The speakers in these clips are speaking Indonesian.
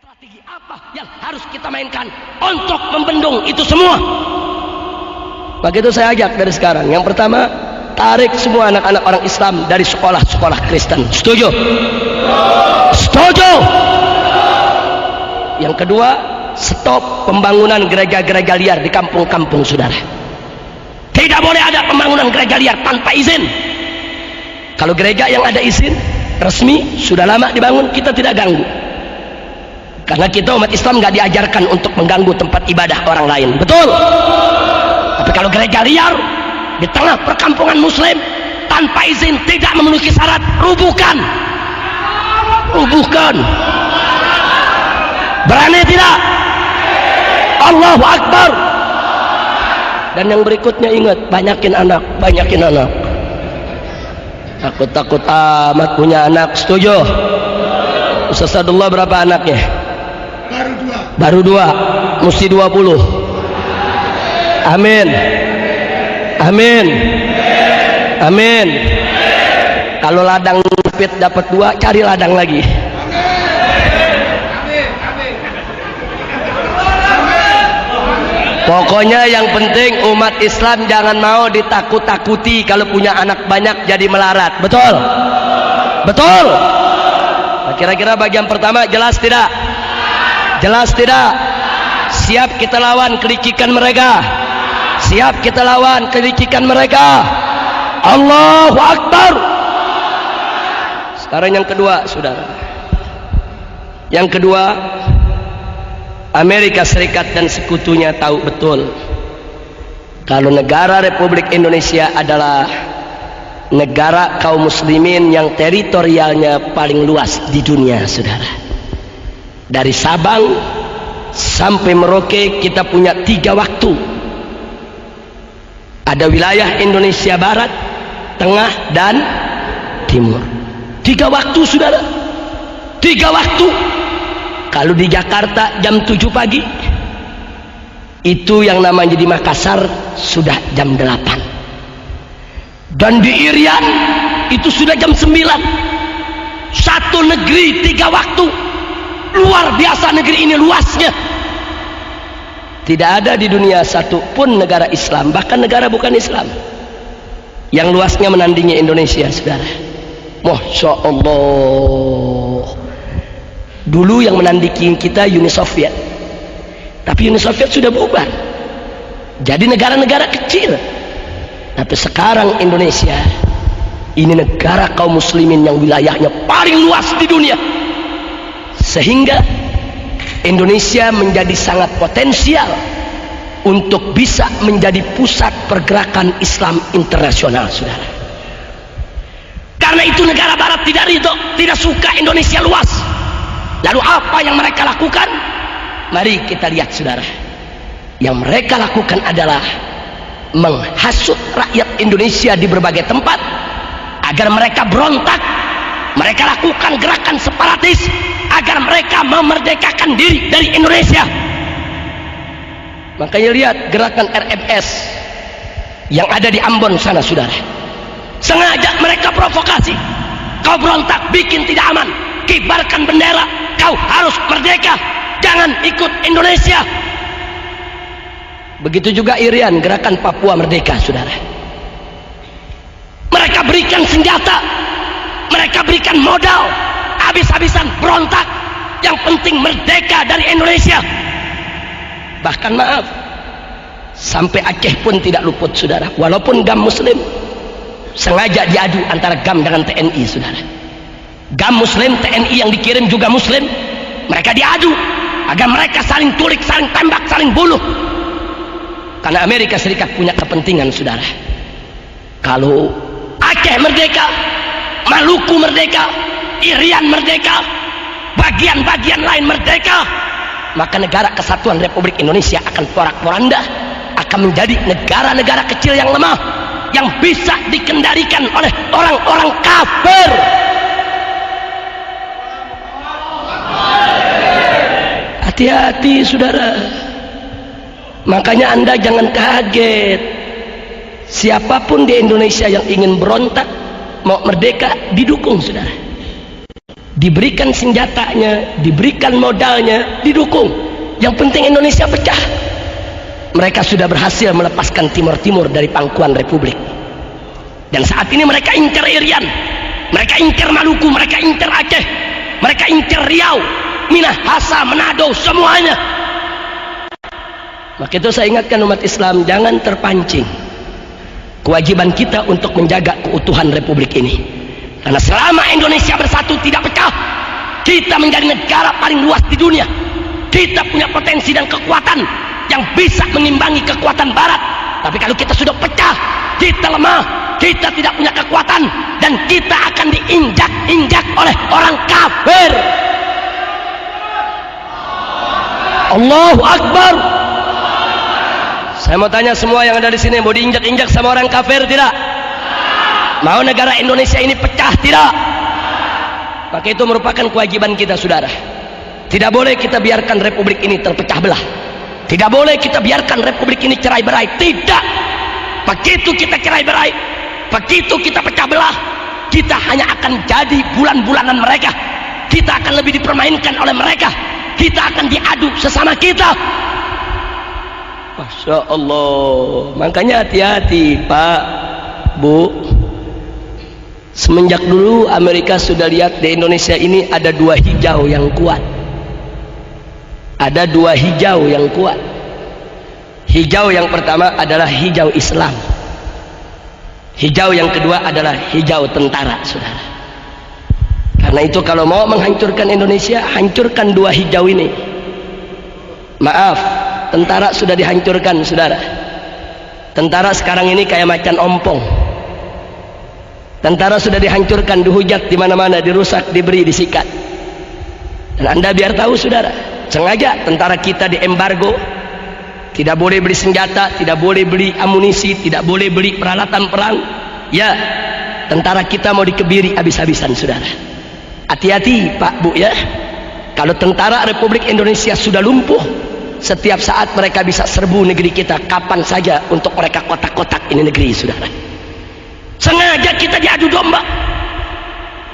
Strategi apa yang harus kita mainkan untuk membendung itu semua? Maka itu saya ajak dari sekarang. Yang pertama, tarik semua anak-anak orang Islam dari sekolah-sekolah Kristen. Setuju? Setuju. Yang kedua, stop pembangunan gereja-gereja liar di kampung-kampung, saudara. Tidak boleh ada pembangunan gereja liar tanpa izin. Kalau gereja yang ada izin resmi sudah lama dibangun, kita tidak ganggu. Karena kita umat Islam nggak diajarkan untuk mengganggu tempat ibadah orang lain, betul? Tapi kalau gereja liar di tengah perkampungan Muslim tanpa izin, tidak memenuhi syarat, rubuhkan. Rubuhkan. Berani tidak? Allahu Akbar. Dan yang berikutnya ingat, banyakin anak, banyakin anak. Takut-takut amat punya anak, setuju? Ustaz Sadullah berapa anaknya? Baru dua, mesti 20. Amin. Amin. Amin. Kalau ladang sempit dapat 2, cari ladang lagi. Pokoknya yang penting umat Islam jangan mau ditakut-takuti kalau punya anak banyak jadi melarat. Betul? Betul? Nah, kira-kira bagian pertama jelas tidak? Jelas tidak? Siap kita lawan kelicikan mereka. Siap kita lawan kelicikan mereka. Allahu Akbar. Sekarang yang kedua, saudara. Yang kedua, Amerika Serikat dan sekutunya tahu betul kalau negara Republik Indonesia adalah negara kaum muslimin yang teritorialnya paling luas di dunia, saudara. Dari Sabang sampai Merauke kita punya 3 waktu. Ada wilayah Indonesia Barat, Tengah, dan Timur. 3 waktu, saudara. 3 waktu. Kalau di Jakarta jam 7 pagi, itu yang namanya di Makassar sudah jam 8. Dan di Irian itu sudah jam 9. Satu negeri 3 waktu. Luar biasa negeri ini luasnya. Tidak ada di dunia satu pun negara Islam, bahkan negara bukan Islam, yang luasnya menandingi Indonesia, saudara. Masya Allah. Dulu yang menandingi kita Uni Soviet, tapi Uni Soviet sudah bubar jadi negara-negara kecil. Tapi sekarang Indonesia ini negara kaum muslimin yang wilayahnya paling luas di dunia, sehingga Indonesia menjadi sangat potensial untuk bisa menjadi pusat pergerakan Islam internasional, saudara. Karena itu negara Barat tidak ridho, tidak suka Indonesia luas. Lalu apa yang mereka lakukan? Mari kita lihat, saudara. Yang mereka lakukan adalah menghasut rakyat Indonesia di berbagai tempat agar mereka berontak. Mereka lakukan gerakan separatis agar mereka memerdekakan diri dari Indonesia. Makanya lihat gerakan RMS yang ada di Ambon sana, saudara. Sengaja mereka provokasi. Kau berontak, bikin tidak aman, kibarkan bendera, kau harus merdeka, jangan ikut Indonesia. Begitu juga Irian, gerakan Papua Merdeka, saudara. Mereka berikan senjata, mereka berikan modal, habis-habisan berontak. Yang penting merdeka dari Indonesia. Bahkan maaf, sampai Aceh pun tidak luput, saudara. Walaupun GAM Muslim sengaja diadu antara GAM dengan TNI, saudara. GAM Muslim, TNI yang dikirim juga Muslim, mereka diadu agar mereka saling tulik, saling tembak, saling bunuh. Karena Amerika Serikat punya kepentingan, saudara. Kalau Aceh merdeka, Maluku merdeka, Irian merdeka, bagian-bagian lain merdeka, maka negara kesatuan Republik Indonesia akan porak-poranda, akan menjadi negara-negara kecil yang lemah, yang bisa dikendalikan oleh orang-orang kafir. Hati-hati, saudara. Makanya Anda jangan kaget. Siapapun di Indonesia yang ingin berontak, mau merdeka, didukung, saudara. diberikan senjatanya, diberikan modalnya, didukung. Yang penting Indonesia pecah. Mereka sudah berhasil melepaskan Timur Timur dari pangkuan Republik. Dan saat ini mereka incar Irian, mereka incar Maluku, mereka incar Aceh, mereka incar Riau, Minahasa, Manado, semuanya. Maka itu saya ingatkan umat Islam, jangan terpancing. Kewajiban kita untuk menjaga keutuhan Republik ini. Karena selama Indonesia bersatu tidak pecah, kita menjadi negara paling luas di dunia. Kita punya potensi dan kekuatan yang bisa mengimbangi kekuatan Barat. Tapi kalau kita sudah pecah, kita lemah, kita tidak punya kekuatan, dan kita akan diinjak-injak oleh orang kafir. Allahu Akbar. Saya mau tanya semua yang ada di sini, mau diinjak-injak sama orang kafir tidak? Mau negara Indonesia ini pecah tidak? Maka itu merupakan kewajiban kita, saudara. Tidak boleh kita biarkan Republik ini terpecah belah. Tidak boleh kita biarkan Republik ini cerai-berai. Tidak. Begitu kita cerai-berai, begitu kita pecah belah, kita hanya akan jadi bulan-bulanan mereka. Kita akan lebih dipermainkan oleh mereka. Kita akan diadu sesama kita. Masya Allah. Makanya hati-hati Pak, Bu. Semenjak dulu Amerika sudah lihat di Indonesia ini ada dua hijau yang kuat. Ada dua hijau yang kuat. Hijau yang pertama adalah hijau Islam. Hijau yang kedua adalah hijau tentara, saudara. Karena itu kalau mau menghancurkan Indonesia, hancurkan dua hijau ini. Maaf, tentara sudah dihancurkan, saudara. Tentara sekarang ini kayak macan ompong. Tentara sudah dihancurkan, dihujat di mana-mana, dirusak, diberi, disikat. Dan Anda biar tahu, saudara, sengaja tentara kita diembargo. Tidak boleh beli senjata, tidak boleh beli amunisi, tidak boleh beli peralatan perang. Ya, tentara kita mau dikebiri habis-habisan, saudara. Hati-hati Pak, Bu ya. Kalau tentara Republik Indonesia sudah lumpuh, setiap saat mereka bisa serbu negeri kita kapan saja untuk mereka kotak-kotak ini negeri, saudara. Sengaja kita diadu domba.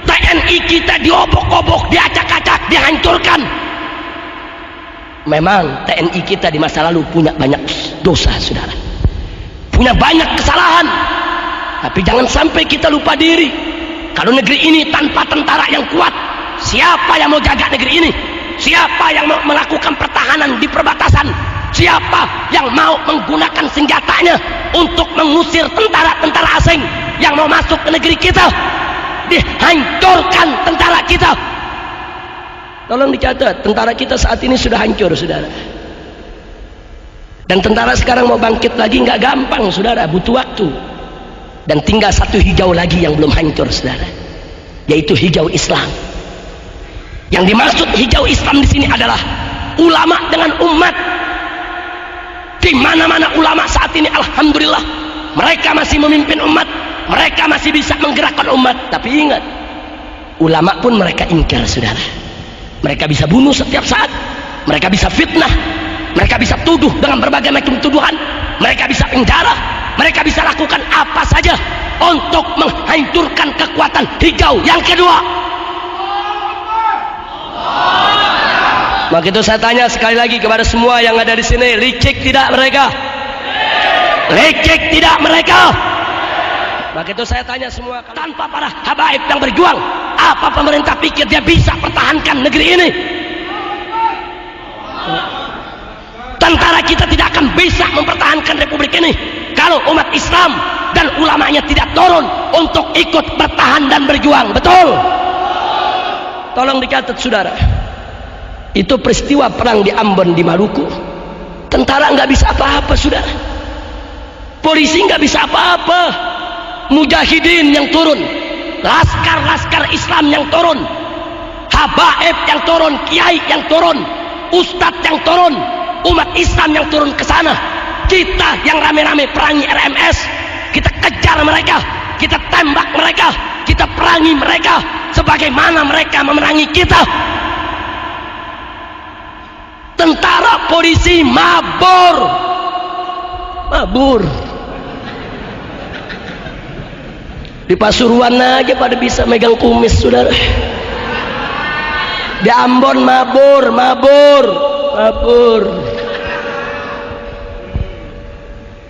TNI kita diobok-obok, diacak-acak, dihancurkan. Memang TNI kita di masa lalu punya banyak dosa, saudara, punya banyak kesalahan. Tapi jangan sampai kita lupa diri. Kalau negeri ini tanpa tentara yang kuat, siapa yang mau jaga negeri ini? Siapa yang mau melakukan pertahanan di perbatasan? Siapa yang mau menggunakan senjatanya untuk mengusir tentara-tentara asing yang mau masuk ke negeri kita? Dihancurkan tentara kita. Tolong dicatat, tentara kita saat ini sudah hancur, saudara. Dan tentara sekarang mau bangkit lagi nggak gampang, saudara, butuh waktu. Dan tinggal satu hijau lagi yang belum hancur, saudara, yaitu hijau Islam. Yang dimaksud hijau Islam di sini adalah ulama dengan umat. Di mana-mana ulama saat ini, alhamdulillah, mereka masih memimpin umat, mereka masih bisa menggerakkan umat. Tapi ingat, ulama pun mereka ingkar, saudara. Mereka bisa bunuh setiap saat, mereka bisa fitnah, mereka bisa tuduh dengan berbagai macam tuduhan, mereka bisa penjara, mereka bisa lakukan apa saja untuk menghancurkan kekuatan hijau yang kedua. Maka itu saya tanya sekali lagi kepada semua yang ada di sini, licik tidak mereka? Licik tidak mereka? Maka itu saya tanya semua, tanpa para habaib yang berjuang, apa pemerintah pikir dia bisa pertahankan negeri ini? Tentara kita tidak akan bisa mempertahankan Republik ini kalau umat Islam dan ulamanya tidak turun untuk ikut bertahan dan berjuang. Betul? Tolong dicatat, saudara. Itu peristiwa perang di Ambon, di Maluku. Tentara nggak bisa apa-apa, saudara. Polisi nggak bisa apa-apa. Mujahidin yang turun, laskar-laskar Islam yang turun, habaib yang turun, kiai yang turun, ustadz yang turun, umat Islam yang turun ke sana. Kita yang rame-rame perangi RMS, kita kejar mereka, kita tembak mereka, kita perangi mereka sebagaimana mereka memerangi kita. Tentara polisi mabur. Di Pasuruan aja pada bisa megang kumis, saudara. Di Ambon mabur.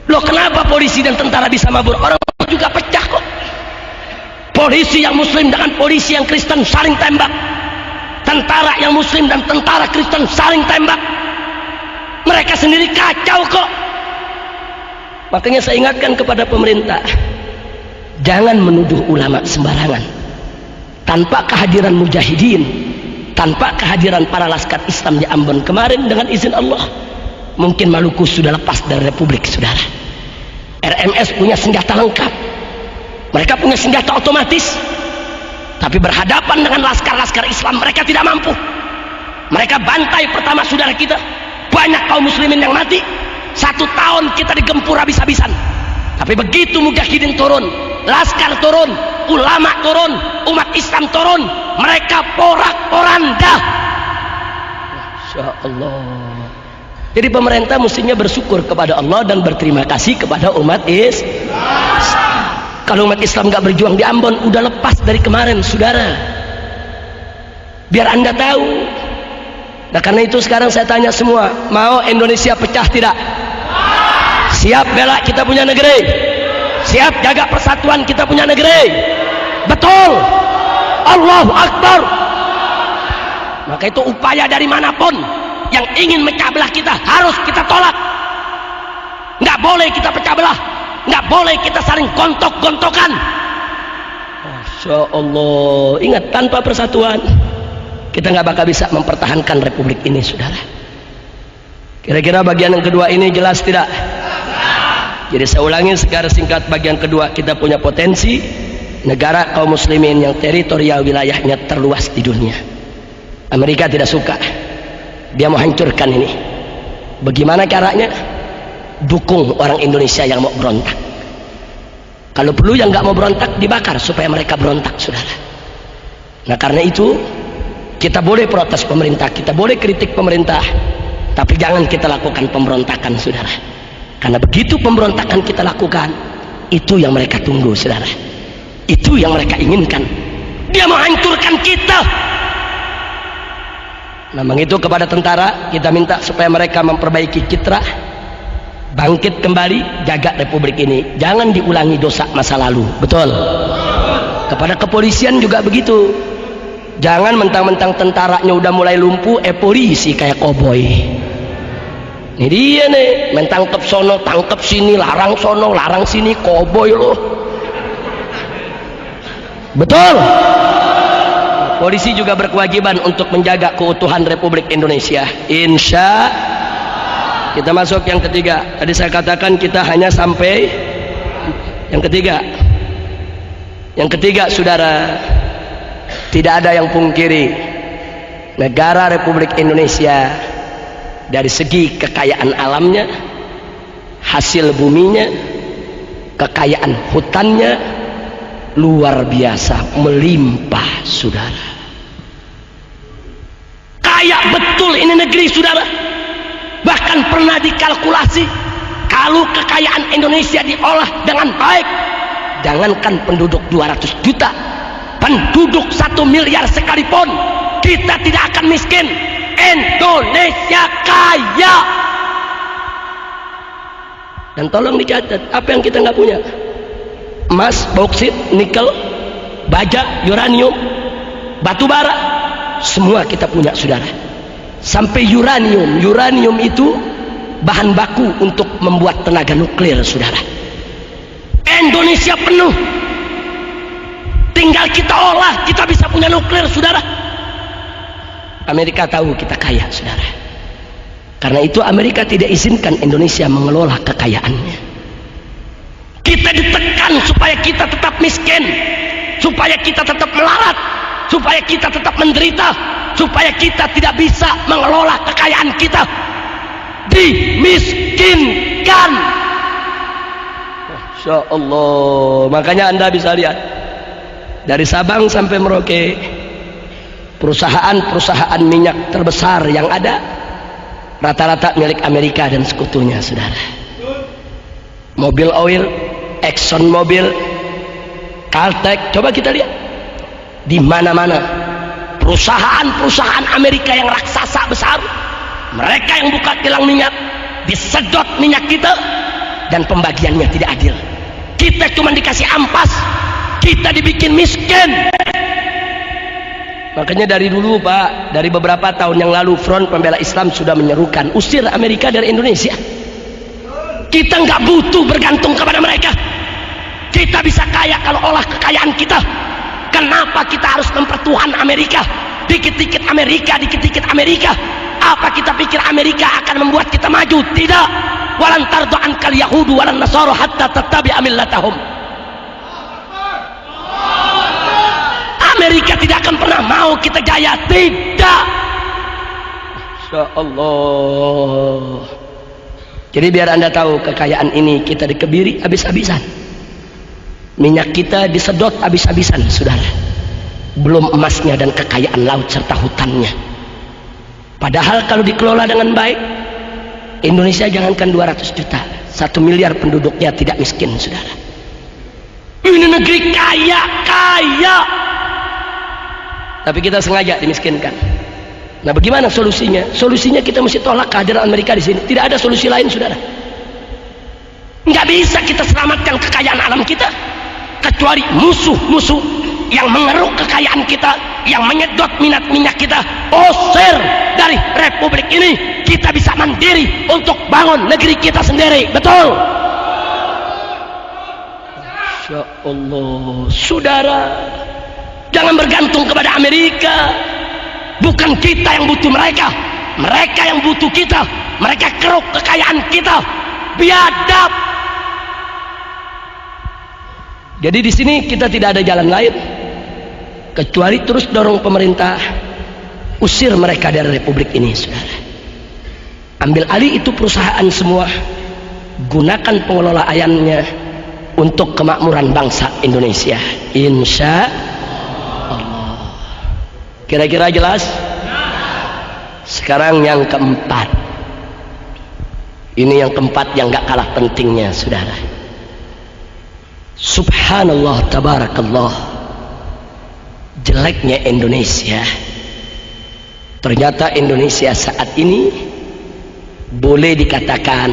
Loh, kenapa polisi dan tentara bisa mabur? Orang juga pecah kok. Polisi yang muslim dengan polisi yang Kristen saling tembak. Tentara yang muslim dan tentara Kristen saling tembak. Mereka sendiri kacau kok. Makanya saya ingatkan kepada pemerintah, jangan menuduh ulama sembarangan. Tanpa kehadiran mujahidin, tanpa kehadiran para laskar Islam di Ambon kemarin, dengan izin Allah, mungkin Maluku sudah lepas dari republik, saudara. RMS punya senjata lengkap, mereka punya senjata otomatis, tapi berhadapan dengan laskar-laskar Islam mereka tidak mampu. Mereka bantai pertama saudara kita, banyak kaum muslimin yang mati. 1 tahun kita digempur habis-habisan. Tapi begitu mujahidin turun, laskar turun, ulama turun, umat Islam turun, mereka porak-poranda. Masya Allah. Jadi pemerintah mestinya bersyukur kepada Allah dan berterima kasih kepada umat Islam. Kalau umat Islam nggak berjuang di Ambon, udah lepas dari kemarin, saudara. Biar anda tahu. Nah, karena itu sekarang saya tanya semua, mau Indonesia pecah tidak? Siap bela kita punya negeri? Siap jaga persatuan kita punya negeri? Betul. Allahu Akbar. Maka itu upaya dari manapun yang ingin mecah belah kita harus kita tolak. Nggak boleh kita pecah belah, nggak boleh kita saling gontok-gontokan. Masya Allah. Ingat, tanpa persatuan kita nggak bakal bisa mempertahankan republik ini, saudara. Kira-kira bagian yang kedua ini jelas tidak? Jadi saya ulangi secara singkat, bagian kedua, kita punya potensi negara kaum muslimin yang teritorial wilayahnya terluas di dunia. Amerika tidak suka, dia mau hancurkan ini. Bagaimana caranya? Dukung orang Indonesia yang mau berontak. Kalau perlu yang nggak mau berontak dibakar supaya mereka berontak, saudara. Nah, karena itu kita boleh protes pemerintah, kita boleh kritik pemerintah, tapi jangan kita lakukan pemberontakan, saudara. Karena begitu pemberontakan kita lakukan, itu yang mereka tunggu, saudara. Itu yang mereka inginkan. Dia mau hancurkan kita. Memang itu kepada tentara kita minta supaya mereka memperbaiki citra, bangkit kembali, jaga republik ini. Jangan diulangi dosa masa lalu. Betul. Kepada kepolisian juga begitu. Jangan mentang-mentang tentaranya udah mulai lumpuh, polisi kayak koboi. Ini dia nih, main tangkep sono, tangkep sini, larang sono, larang sini, koboi loh. Betul. Polisi juga berkewajiban untuk menjaga keutuhan Republik Indonesia. Insya. Kita masuk yang ketiga. Tadi saya katakan kita hanya sampai yang ketiga. Yang ketiga, saudara, tidak ada yang pungkiri negara Republik Indonesia dari segi kekayaan alamnya, hasil buminya, kekayaan hutannya luar biasa, melimpah, saudara. Kaya betul ini negeri, saudara. Bahkan pernah dikalkulasi, kalau kekayaan Indonesia diolah dengan baik, jangankan penduduk 200 juta, penduduk 1 miliar sekalipun, kita tidak akan miskin. Indonesia kaya. Dan tolong dicatat, apa yang kita nggak punya? Emas, bauksit, nikel, baja, uranium, batu bara, semua kita punya, saudara. Sampai uranium itu bahan baku untuk membuat tenaga nuklir, saudara. Indonesia penuh, tinggal kita olah, kita bisa punya nuklir, saudara. Amerika tahu kita kaya, saudara. Karena itu Amerika tidak izinkan Indonesia mengelola kekayaannya. Kita ditekan supaya kita tetap miskin, supaya kita tetap melarat, supaya kita tetap menderita, supaya kita tidak bisa mengelola kekayaan kita. Dimiskinkan. Masya Allah. Makanya Anda bisa lihat dari Sabang sampai Merauke, perusahaan-perusahaan minyak terbesar yang ada rata-rata milik Amerika dan sekutunya, saudara. Mobil Oil, Exxon Mobil, Caltech, coba kita lihat di mana-mana perusahaan-perusahaan Amerika yang raksasa besar, mereka yang buka kilang minyak, disedot minyak kita, dan pembagiannya tidak adil. Kita cuma dikasih ampas, kita dibikin miskin. Makanya dari dulu Pak, dari beberapa tahun yang lalu Front Pembela Islam sudah menyerukan usir Amerika dari Indonesia. Kita nggak butuh bergantung kepada mereka. Kita bisa kaya kalau olah kekayaan kita. Kenapa kita harus mempertuhan Amerika? Dikit-dikit Amerika, dikit-dikit Amerika. Apa kita pikir Amerika akan membuat kita maju? Tidak. Walan tardu ankal yahudu walan nasara hatta tattabi'a millatahum. Amerika tidak akan pernah mau kita jaya. Tidak. Insya Allah. Jadi biar Anda tahu, kekayaan ini kita dikebiri habis-habisan. Minyak kita disedot habis-habisan, saudara. Belum emasnya dan kekayaan laut serta hutannya. Padahal kalau dikelola dengan baik, Indonesia jangankan 200 juta, 1 miliar penduduknya tidak miskin, saudara. Ini negeri kaya. Tapi kita sengaja dimiskinkan. Nah, bagaimana solusinya? Solusinya kita mesti tolak kehadiran Amerika di sini. Tidak ada solusi lain, saudara. Nggak bisa kita selamatkan kekayaan alam kita kecuali musuh-musuh yang mengeruk kekayaan kita, yang menyedot minyak kita, usir dari republik ini. Kita bisa mandiri untuk bangun negeri kita sendiri. Betul? Insya Allah, saudara. Jangan bergantung kepada Amerika. Bukan kita yang butuh mereka, mereka yang butuh kita. Mereka keruk kekayaan kita, biadab. Jadi di sini kita tidak ada jalan lain kecuali terus dorong pemerintah, usir mereka dari republik ini, saudara. Ambil alih itu perusahaan semua, gunakan pengelolaannya untuk kemakmuran bangsa Indonesia. Insya Allah. Kira-kira jelas? Sekarang yang keempat. Ini yang keempat yang gak kalah pentingnya, saudara. Subhanallah, tabarakallah. Jeleknya Indonesia. Ternyata Indonesia saat ini boleh dikatakan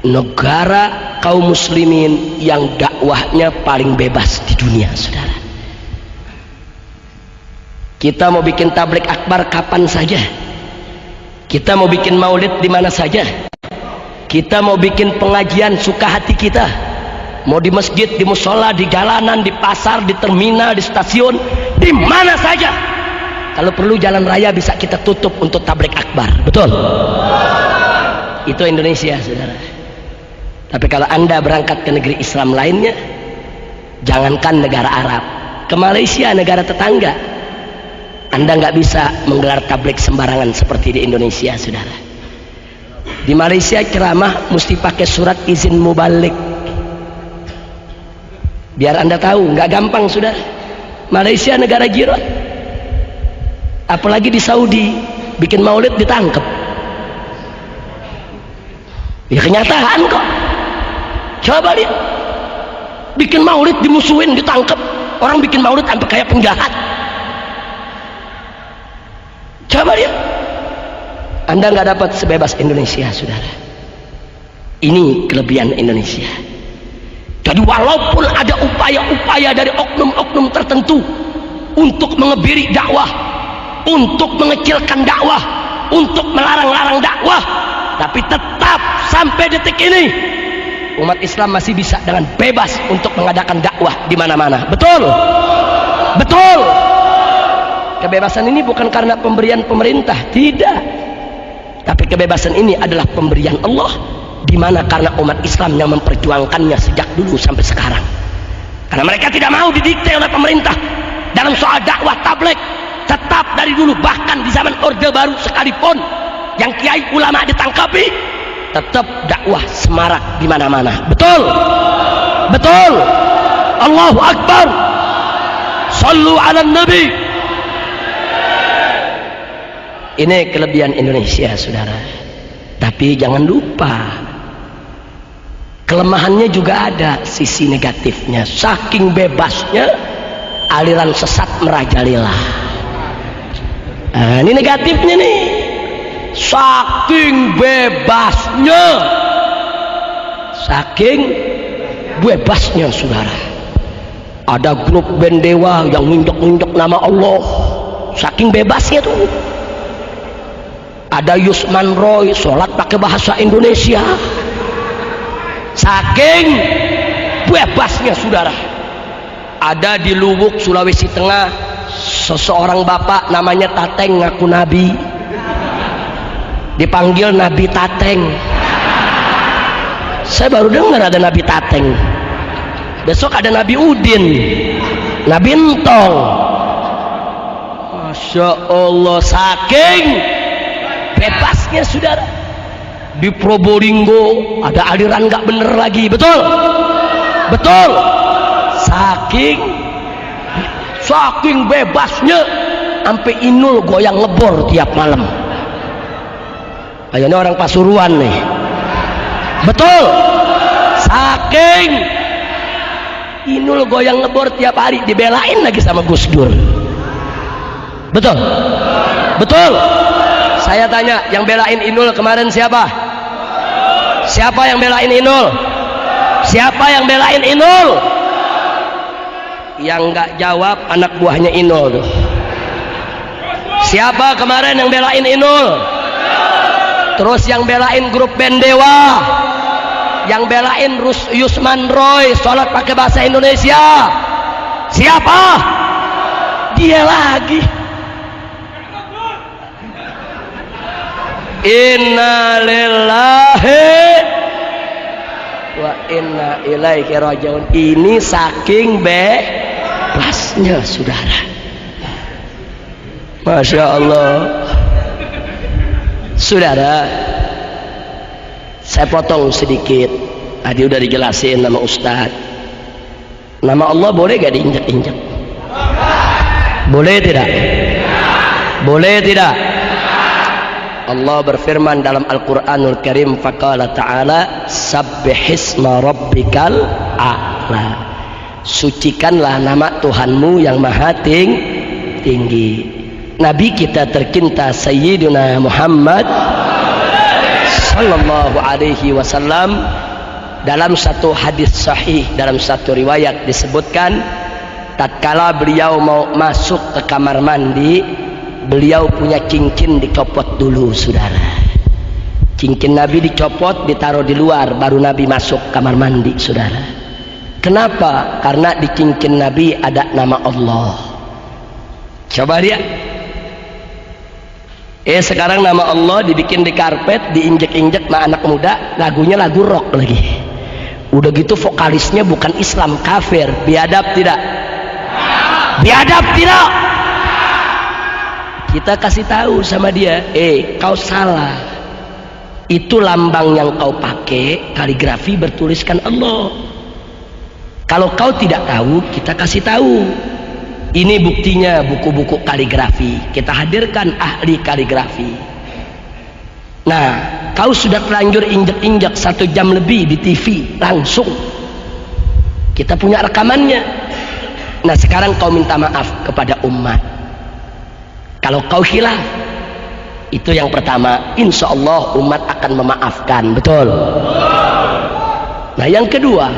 negara kaum muslimin yang dakwahnya paling bebas di dunia, saudara. Kita mau bikin tablik akbar kapan saja, kita mau bikin maulid di mana saja, kita mau bikin pengajian suka hati kita, mau di masjid, di musola, di jalanan, di pasar, di terminal, di stasiun, di mana saja. Kalau perlu jalan raya bisa kita tutup untuk tablik akbar. Betul? Itu Indonesia, saudara. Tapi kalau Anda berangkat ke negeri Islam lainnya, jangankan negara Arab, ke Malaysia, negara tetangga, Anda nggak bisa menggelar tablik sembarangan seperti di Indonesia, saudara. Di Malaysia ceramah mesti pakai surat izin mubalik. Biar Anda tahu, nggak gampang, saudara. Malaysia negara jiran. Apalagi di Saudi, bikin maulid ditangkap. Ya kenyataan kok. Coba lihat, bikin maulid dimusuhin, ditangkap. Orang bikin maulid sampai kayak penjahat. Coba lihat. Anda nggak dapat sebebas Indonesia, saudara. Ini kelebihan Indonesia. Jadi walaupun ada upaya-upaya dari oknum-oknum tertentu untuk mengebiri dakwah, untuk mengecilkan dakwah, untuk melarang-larang dakwah, tapi tetap sampai detik ini umat Islam masih bisa dengan bebas untuk mengadakan dakwah di mana-mana. Betul? Betul. Kebebasan ini bukan karena pemberian pemerintah, tidak. Tapi kebebasan ini adalah pemberian Allah, di mana karena umat Islam yang memperjuangkannya sejak dulu sampai sekarang. Karena mereka tidak mau didikte oleh pemerintah dalam soal dakwah tabligh. Tetap dari dulu, bahkan di zaman Orde Baru sekalipun yang kiai ulama ditangkapi, tetap dakwah semarak di mana-mana. Betul? Betul. Allahu Akbar. Sallu ala Nabi. Ini kelebihan Indonesia, saudara. Tapi jangan lupa, kelemahannya juga ada sisi negatifnya. Saking bebasnya, aliran sesat merajalela. Nah, ini negatifnya nih. Saking bebasnya saudara, ada grup band dewa yang nginjek-nginjek nama Allah, saking bebasnya tuh. Ada Yusman Roy sholat pakai bahasa Indonesia, saking bebasnya saudara. Ada di Luwuk Sulawesi Tengah seseorang bapak namanya Tateng, ngaku nabi, dipanggil Nabi Tateng. Saya baru dengar ada Nabi Tateng. Besok ada Nabi Udin, Nabi Entong. Masya Allah, saking bebasnya saudara. Di Probolinggo ada aliran nggak bener lagi, betul? Betul. Saking bebasnya, sampai Inul goyang ngebor tiap malam. Kayaknya orang Pasuruan nih. Betul. Saking Inul goyang ngebor tiap hari, dibelain lagi sama Gus Dur. Betul. Betul. Saya tanya, yang belain Inul kemarin siapa? Siapa yang belain Inul? Siapa yang belain Inul? Yang nggak jawab anak buahnya Inul tuh. Siapa kemarin yang belain Inul? Terus yang belain grup band dewa, yang belain Yusman Roy sholat pakai bahasa Indonesia, siapa? Dia lagi. Inna lillahi wa inna ilaihi rajiun. Ini saking bebasnya saudara. Masya Allah. Saudara, saya potong sedikit. Tadi udah dijelasin nama Ustadz. Nama Allah boleh gak diinjak-injak? Boleh tidak? Boleh tidak? Allah berfirman dalam Al-Quranul Karim, faqala ta'ala sabbihisma rabbikal a'la, sucikanlah nama Tuhanmu yang maha tinggi. Nabi kita tercinta Sayyiduna Muhammad sallallahu alaihi wasallam, dalam satu hadis sahih, dalam satu riwayat disebutkan, tatkala beliau mau masuk ke kamar mandi, beliau punya cincin dicopot dulu saudara. Cincin Nabi dicopot, ditaruh di luar, baru Nabi masuk kamar mandi saudara. Kenapa? Karena di cincin Nabi ada nama Allah. Coba lihat. Sekarang nama Allah dibikin di karpet, diinjek-injek sama anak muda, lagunya lagu rock lagi. Udah gitu vokalisnya bukan Islam, kafir. Biadab tidak? Biadab tidak? Kita kasih tahu sama dia, kau salah. Itu lambang yang kau pakai, kaligrafi bertuliskan Allah. Kalau kau tidak tahu, kita kasih tahu. Ini buktinya, buku-buku kaligrafi. Kita hadirkan ahli kaligrafi. Nah, kau sudah terlanjur injak-injak 1 jam lebih di TV langsung. Kita punya rekamannya. Nah, sekarang kau minta maaf kepada umat. Kalau kau khilaf, itu yang pertama, insya Allah umat akan memaafkan. Betul? Nah, yang kedua,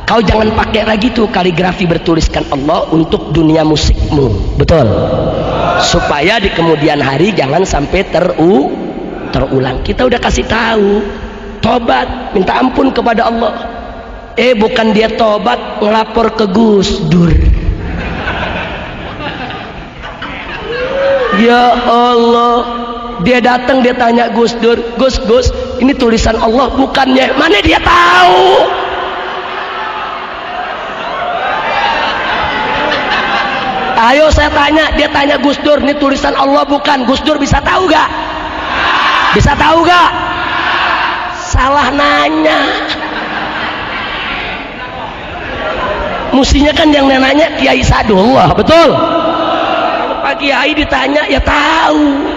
kau jangan pakai lagi tuh kaligrafi bertuliskan Allah untuk dunia musikmu. Betul? Supaya di kemudian hari jangan sampai terulang. Kita udah kasih tahu, tobat, minta ampun kepada Allah. Bukan dia tobat, ngelapor ke Gus Dur. Ya Allah, dia datang, dia tanya Gus Dur, Gus, ini tulisan Allah bukannya? Mana dia tahu? Ayo saya tanya, dia tanya Gus Dur, ini tulisan Allah bukan? Gus Dur bisa tahu gak? Bisa tahu gak? Salah nanya. Mestinya kan yang nanya Kiai Sadullah, betul? Pak Kiai ditanya ya tahu.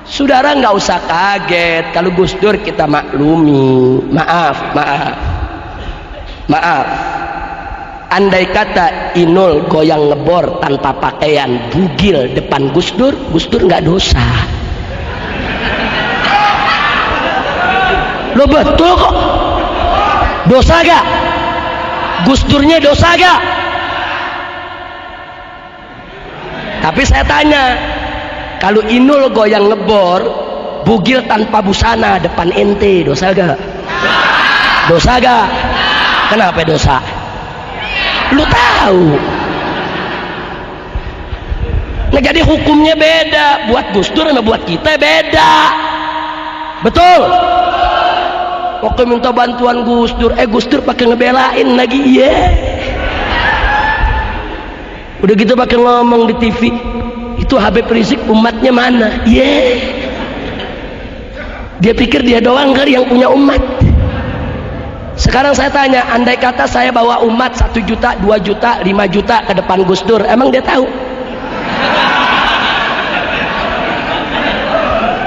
Saudara nggak usah kaget kalau Gus Dur kita maklumi. Maaf. andai kata Inul goyang ngebor tanpa pakaian bugil depan Gus Dur nggak dosa. Lo betul kok, dosa gak? Gus Durnya dosa gak? Tapi saya tanya, kalau Inul goyang ngebor bugil tanpa busana depan ente, dosa gak? Dosa gak? Kenapa dosa? Lu tahu. Nah jadi hukumnya beda, buat Gus Dur sama buat kita beda. Betul? Oke, minta bantuan Gus Dur, Gus Dur pakai ngebelain lagi, udah gitu pakai ngomong di TV, itu Habib Rizik umatnya mana? Dia pikir dia doang kali yang punya umat. Sekarang saya tanya, andai kata saya bawa umat 1 juta, 2 juta, 5 juta ke depan Gus Dur, emang dia tahu?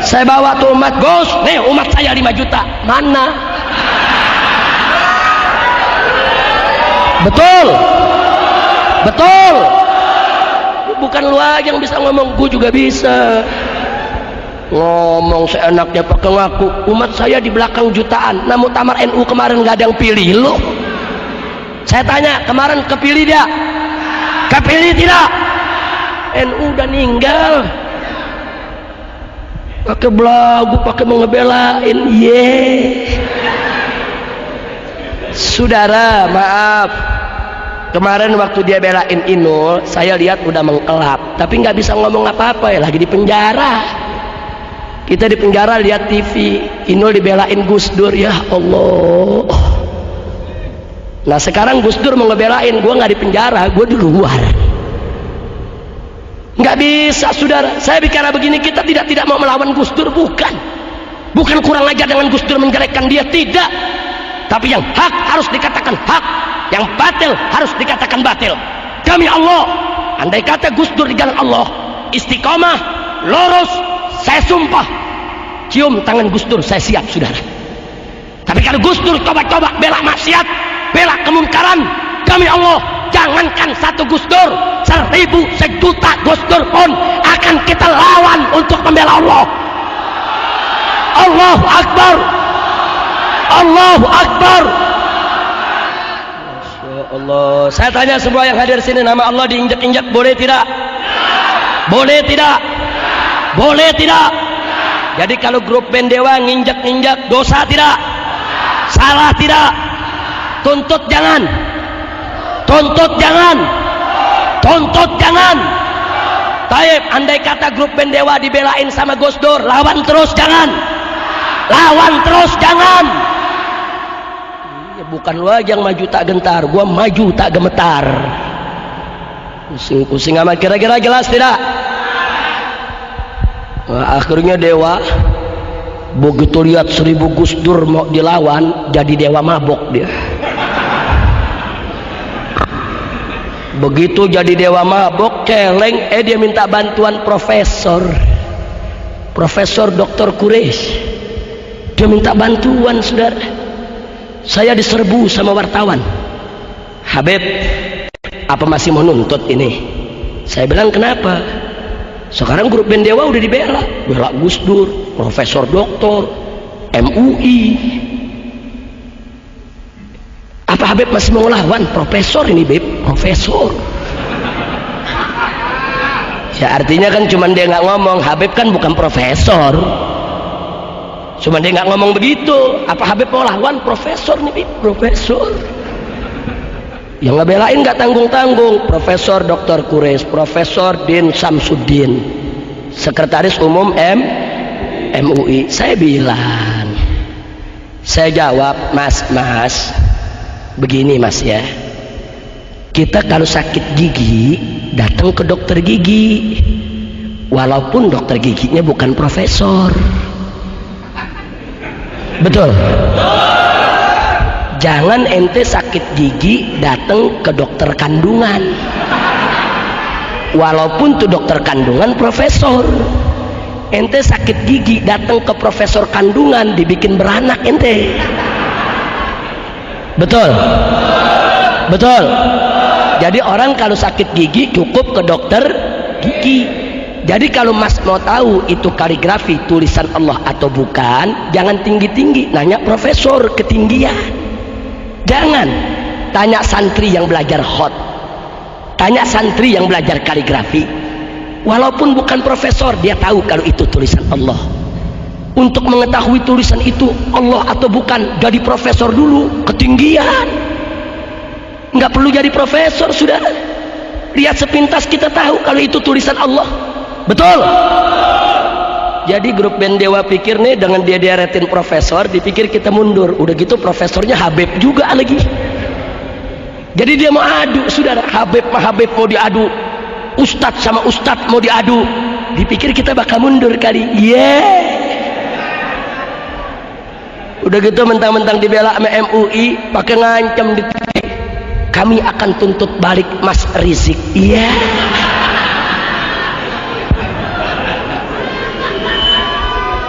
Saya bawa tuh umat, Gus, nih umat saya 5 juta, mana? Betul? Betul? Bukan lu aja yang bisa ngomong, gue juga bisa ngomong seenaknya pakai ngaku. Umat saya di belakang jutaan, nah muktamar NU kemarin gak ada yang pilih lu. Saya tanya, kemarin kepilih dia? Kepilih tidak? NU udah ninggal. Pakai belagu, pakai mengebelain, Saudara, maaf, kemarin waktu dia belain Inul, saya lihat udah mengelap, tapi nggak bisa ngomong apa-apa, ya lagi di penjara. Kita di penjara lihat TV, Inul dibelain Gus Dur, ya Allah. Nah sekarang Gus Dur mau ngebelain, gue nggak di penjara, gue di luar. Nggak bisa, saudara. Saya bicara begini, kita tidak mau melawan Gus Dur, bukan kurang ajar dengan Gus Dur menjelekkan dia, tidak. Tapi yang hak harus dikatakan hak, yang batil harus dikatakan batil. Demi Allah, andai kata Gus Dur di jalan Allah istiqomah, lurus, saya sumpah cium tangan Gus Dur, saya siap, saudara. Tapi kalau Gus Dur coba-coba bela maksiat, bela kemunkaran, demi Allah, jangankan 1 Gus Dur, 1000, 1 juta Gus Dur pun akan kita lawan untuk membela Allah. Allahu Akbar, Allahu Akbar. Masya Allah. Saya tanya semua yang hadir sini, nama Allah diinjak-injak boleh tidak? Boleh tidak? Boleh tidak? Jadi kalau grup band Dewa nginjak-injak dosa tidak? Salah tidak? Tuntut jangan, tuntut jangan, tuntut jangan. Taib, andai kata grup band Dewa dibelain sama Gus Dur, lawan terus jangan, lawan terus jangan. Ya, bukan lu aja yang maju tak gentar, gua maju tak gemetar. Pusing-pusing amat. Kira-kira jelas tidak? Nah, akhirnya Dewa begitu lihat 1000 Gus Dur mau dilawan, jadi Dewa mabok dia. Begitu jadi Dewa mabok, celeng, dia minta bantuan Profesor Dr. Quraisy. Dia minta bantuan, saudara. Saya diserbu sama wartawan, Habib, apa masih mau nuntut ini? Saya bilang, kenapa? Sekarang grup band Dewa udah dibela, bela Gus Dur, Profesor Doktor, MUI. Apa Habib masih mau ngelawan? Profesor ini, Beb, profesor. Ya artinya kan cuman dia nggak ngomong, Habib kan bukan profesor. Cuman dia nggak ngomong begitu. Apa Habib mau lawan? Profesor nih, Beb, profesor. Yang ngebelain nggak tanggung-tanggung, Profesor Dr. Quraisy, Profesor Din Samsudin, Sekretaris Umum MUI. Saya bilang, saya jawab, Mas, begini Mas ya, kita kalau sakit gigi datang ke dokter gigi, walaupun dokter giginya bukan profesor. Betul? Jangan ente sakit gigi datang ke dokter kandungan, walaupun tuh dokter kandungan profesor. Ente sakit gigi datang ke profesor kandungan, dibikin beranak ente. Betul? Betul? Jadi orang kalau sakit gigi cukup ke dokter gigi. Jadi kalau mas mau tahu itu kaligrafi tulisan Allah atau bukan, jangan tinggi-tinggi nanya profesor ketinggian. Jangan tanya santri yang belajar khot, tanya santri yang belajar kaligrafi. Walaupun bukan profesor, dia tahu kalau itu tulisan Allah. Untuk mengetahui tulisan itu Allah atau bukan, jadi profesor dulu ketinggian. Nggak perlu jadi profesor, sudah lihat sepintas kita tahu kalau itu tulisan Allah. Betul. Jadi grup band Dewa pikir nih, dengan dia diaretin profesor, dipikir kita mundur. Udah gitu profesornya Habib juga lagi. Jadi dia mau adu, saudara. Habib mau diadu, ustadz sama ustadz mau diadu. Dipikir kita bakal mundur kali. Udah gitu mentang-mentang dibela sama MUI, pakai ngancam di TV, kami akan tuntut balik Mas Rizik.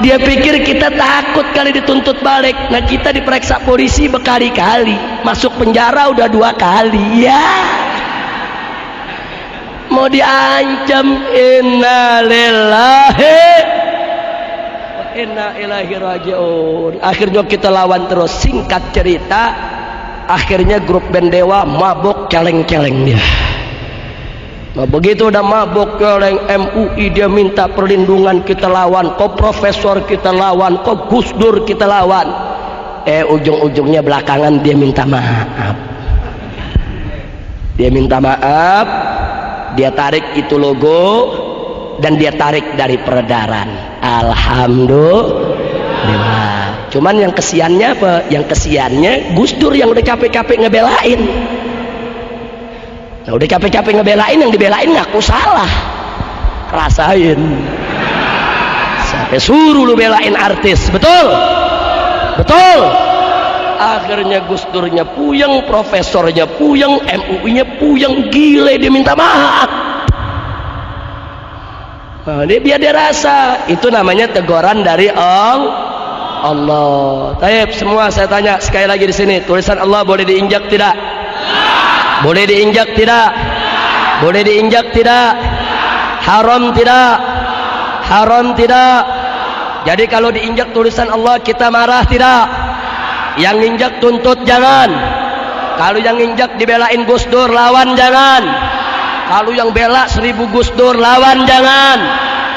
Dia pikir kita takut kali dituntut balik. Nah, kita diperiksa polisi berkali-kali, masuk penjara udah 2 kali. Mau diancam. Innalillahi wa inna ilaihi rajiun. Akhirnya kita lawan terus. Singkat cerita, akhirnya grup band Dewa mabok celeng-celeng dia. Nah, begitu udah mabok celeng, MUI dia minta perlindungan, kita lawan. Kok profesor kita lawan, kok Gus Dur kita lawan. Ujung-ujungnya belakangan dia minta maaf. Dia minta maaf, dia tarik itu logo, dan dia tarik dari peredaran. Alhamdulillah. Cuman yang kesiannya apa? Yang kesiannya Gus Dur yang udah capek-capek ngebelain. Nah, udah capek-capek ngebelain, yang dibelain ngaku salah. Rasain. Sampai suruh lu belain artis. Betul? Betul. Akhirnya Gus Durnya puyeng, profesornya puyeng, MUI-nya puyeng, gile dia minta maaf. Nah, dia rasa itu namanya teguran dari Allah. Taib, semua saya tanya sekali lagi di sini, tulisan Allah boleh diinjak tidak? Boleh diinjak tidak? Boleh diinjak tidak? Haram tidak? Haram tidak? Jadi kalau diinjak tulisan Allah kita marah tidak? Yang injak tuntut jangan. Kalau yang injak dibelain Gus Dur lawan jangan. Kalau yang bela 1000 Gus Dur lawan jangan.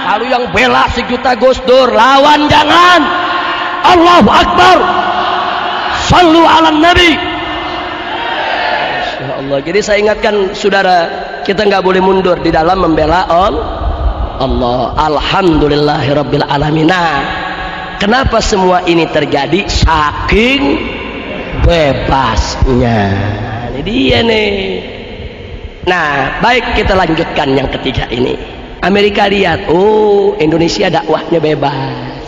Kalau yang bela 1 juta Gus Dur lawan jangan. Allahu Akbar. Sallu ala Nabi. Allah. Jadi saya ingatkan saudara, kita nggak boleh mundur di dalam membela Allah. Alhamdulillahirabbil alamin. Nah, kenapa semua ini terjadi? Saking bebasnya. Ini dia nih. Nah, baik, kita lanjutkan yang ketiga ini. Amerika lihat, Indonesia dakwahnya bebas.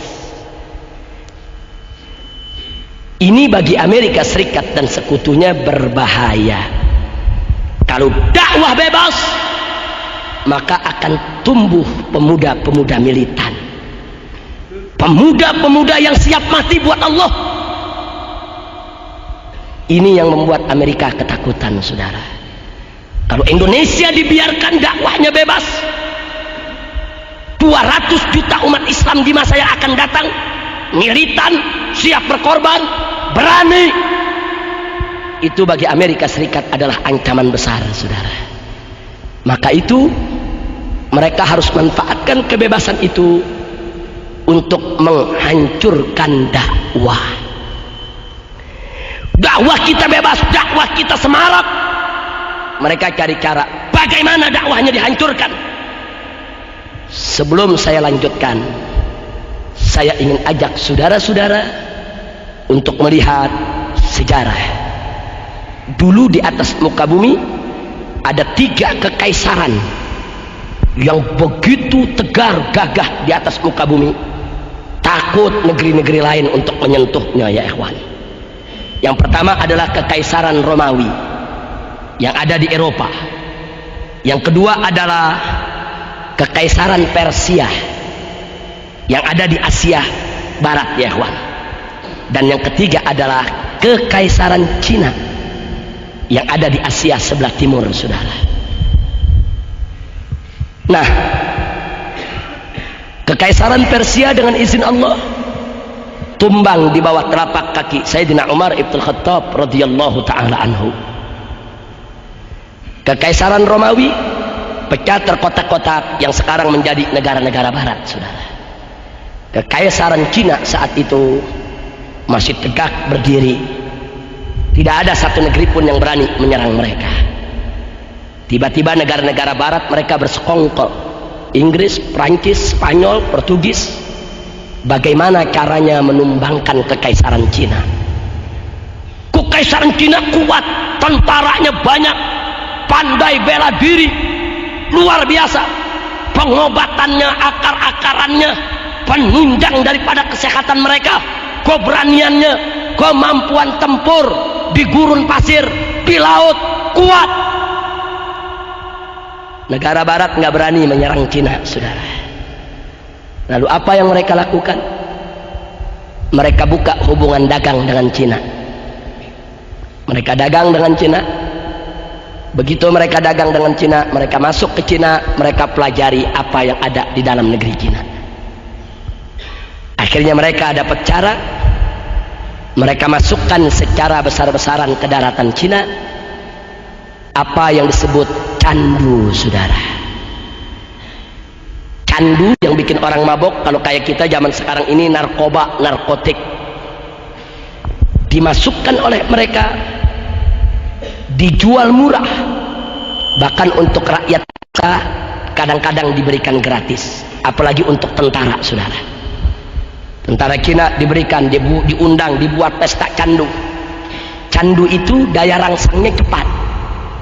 Ini bagi Amerika Serikat dan sekutunya berbahaya. Kalau dakwah bebas, maka akan tumbuh pemuda-pemuda militan, pemuda-pemuda yang siap mati buat Allah. Ini yang membuat Amerika ketakutan, saudara. Kalau Indonesia dibiarkan dakwahnya bebas, 200 juta umat Islam di masa yang akan datang militan, siap berkorban, berani. Itu bagi Amerika Serikat adalah ancaman besar, saudara. Maka itu mereka harus manfaatkan kebebasan itu untuk menghancurkan dakwah. Dakwah kita bebas, dakwah kita semarak. Mereka cari cara bagaimana dakwahnya dihancurkan. Sebelum saya lanjutkan, saya ingin ajak saudara-saudara untuk melihat sejarah. Dulu di atas muka bumi ada 3 kekaisaran yang begitu tegar gagah di atas muka bumi, takut negeri-negeri lain untuk menyentuhnya, ya ikhwan. Yang pertama adalah kekaisaran Romawi yang ada di Eropa. Yang kedua adalah kekaisaran Persia yang ada di Asia Barat, ya ikhwan. Dan yang ketiga adalah kekaisaran Cina yang ada di Asia sebelah timur, saudara. Nah, kekaisaran Persia dengan izin Allah tumbang di bawah telapak kaki Sayyidina Umar ibn Khattab radhiyallahu taala anhu. Kekaisaran Romawi pecah terkotak-kotak yang sekarang menjadi negara-negara barat, saudara. Kekaisaran Cina saat itu masih tegak berdiri. Tidak ada satu negeri pun yang berani menyerang mereka. Tiba-tiba negara-negara barat mereka bersekongkol. Inggris, Prancis, Spanyol, Portugis. Bagaimana caranya menumbangkan kekaisaran Cina? Kekaisaran Cina kuat, tentaranya banyak, pandai bela diri, luar biasa. Pengobatannya, akar-akarannya penunjang daripada kesehatan mereka, keberaniannya, kemampuan tempur di gurun pasir, di laut, kuat. Negara barat nggak berani menyerang Cina, saudara. Lalu apa yang mereka lakukan? Mereka buka hubungan dagang dengan Cina. Mereka dagang dengan Cina. Begitu mereka dagang dengan Cina, mereka masuk ke Cina, mereka pelajari apa yang ada di dalam negeri Cina. Akhirnya mereka dapat cara, mereka masukkan secara besar-besaran ke daratan Cina apa yang disebut candu, saudara. Candu yang bikin orang mabok, kalau kayak kita zaman sekarang ini narkoba, narkotik, dimasukkan oleh mereka, dijual murah, bahkan untuk rakyat kadang-kadang diberikan gratis, apalagi untuk tentara, saudara. Tentara Cina diberikan, diundang, dibuat pesta candu. Candu itu daya rangsangnya cepat.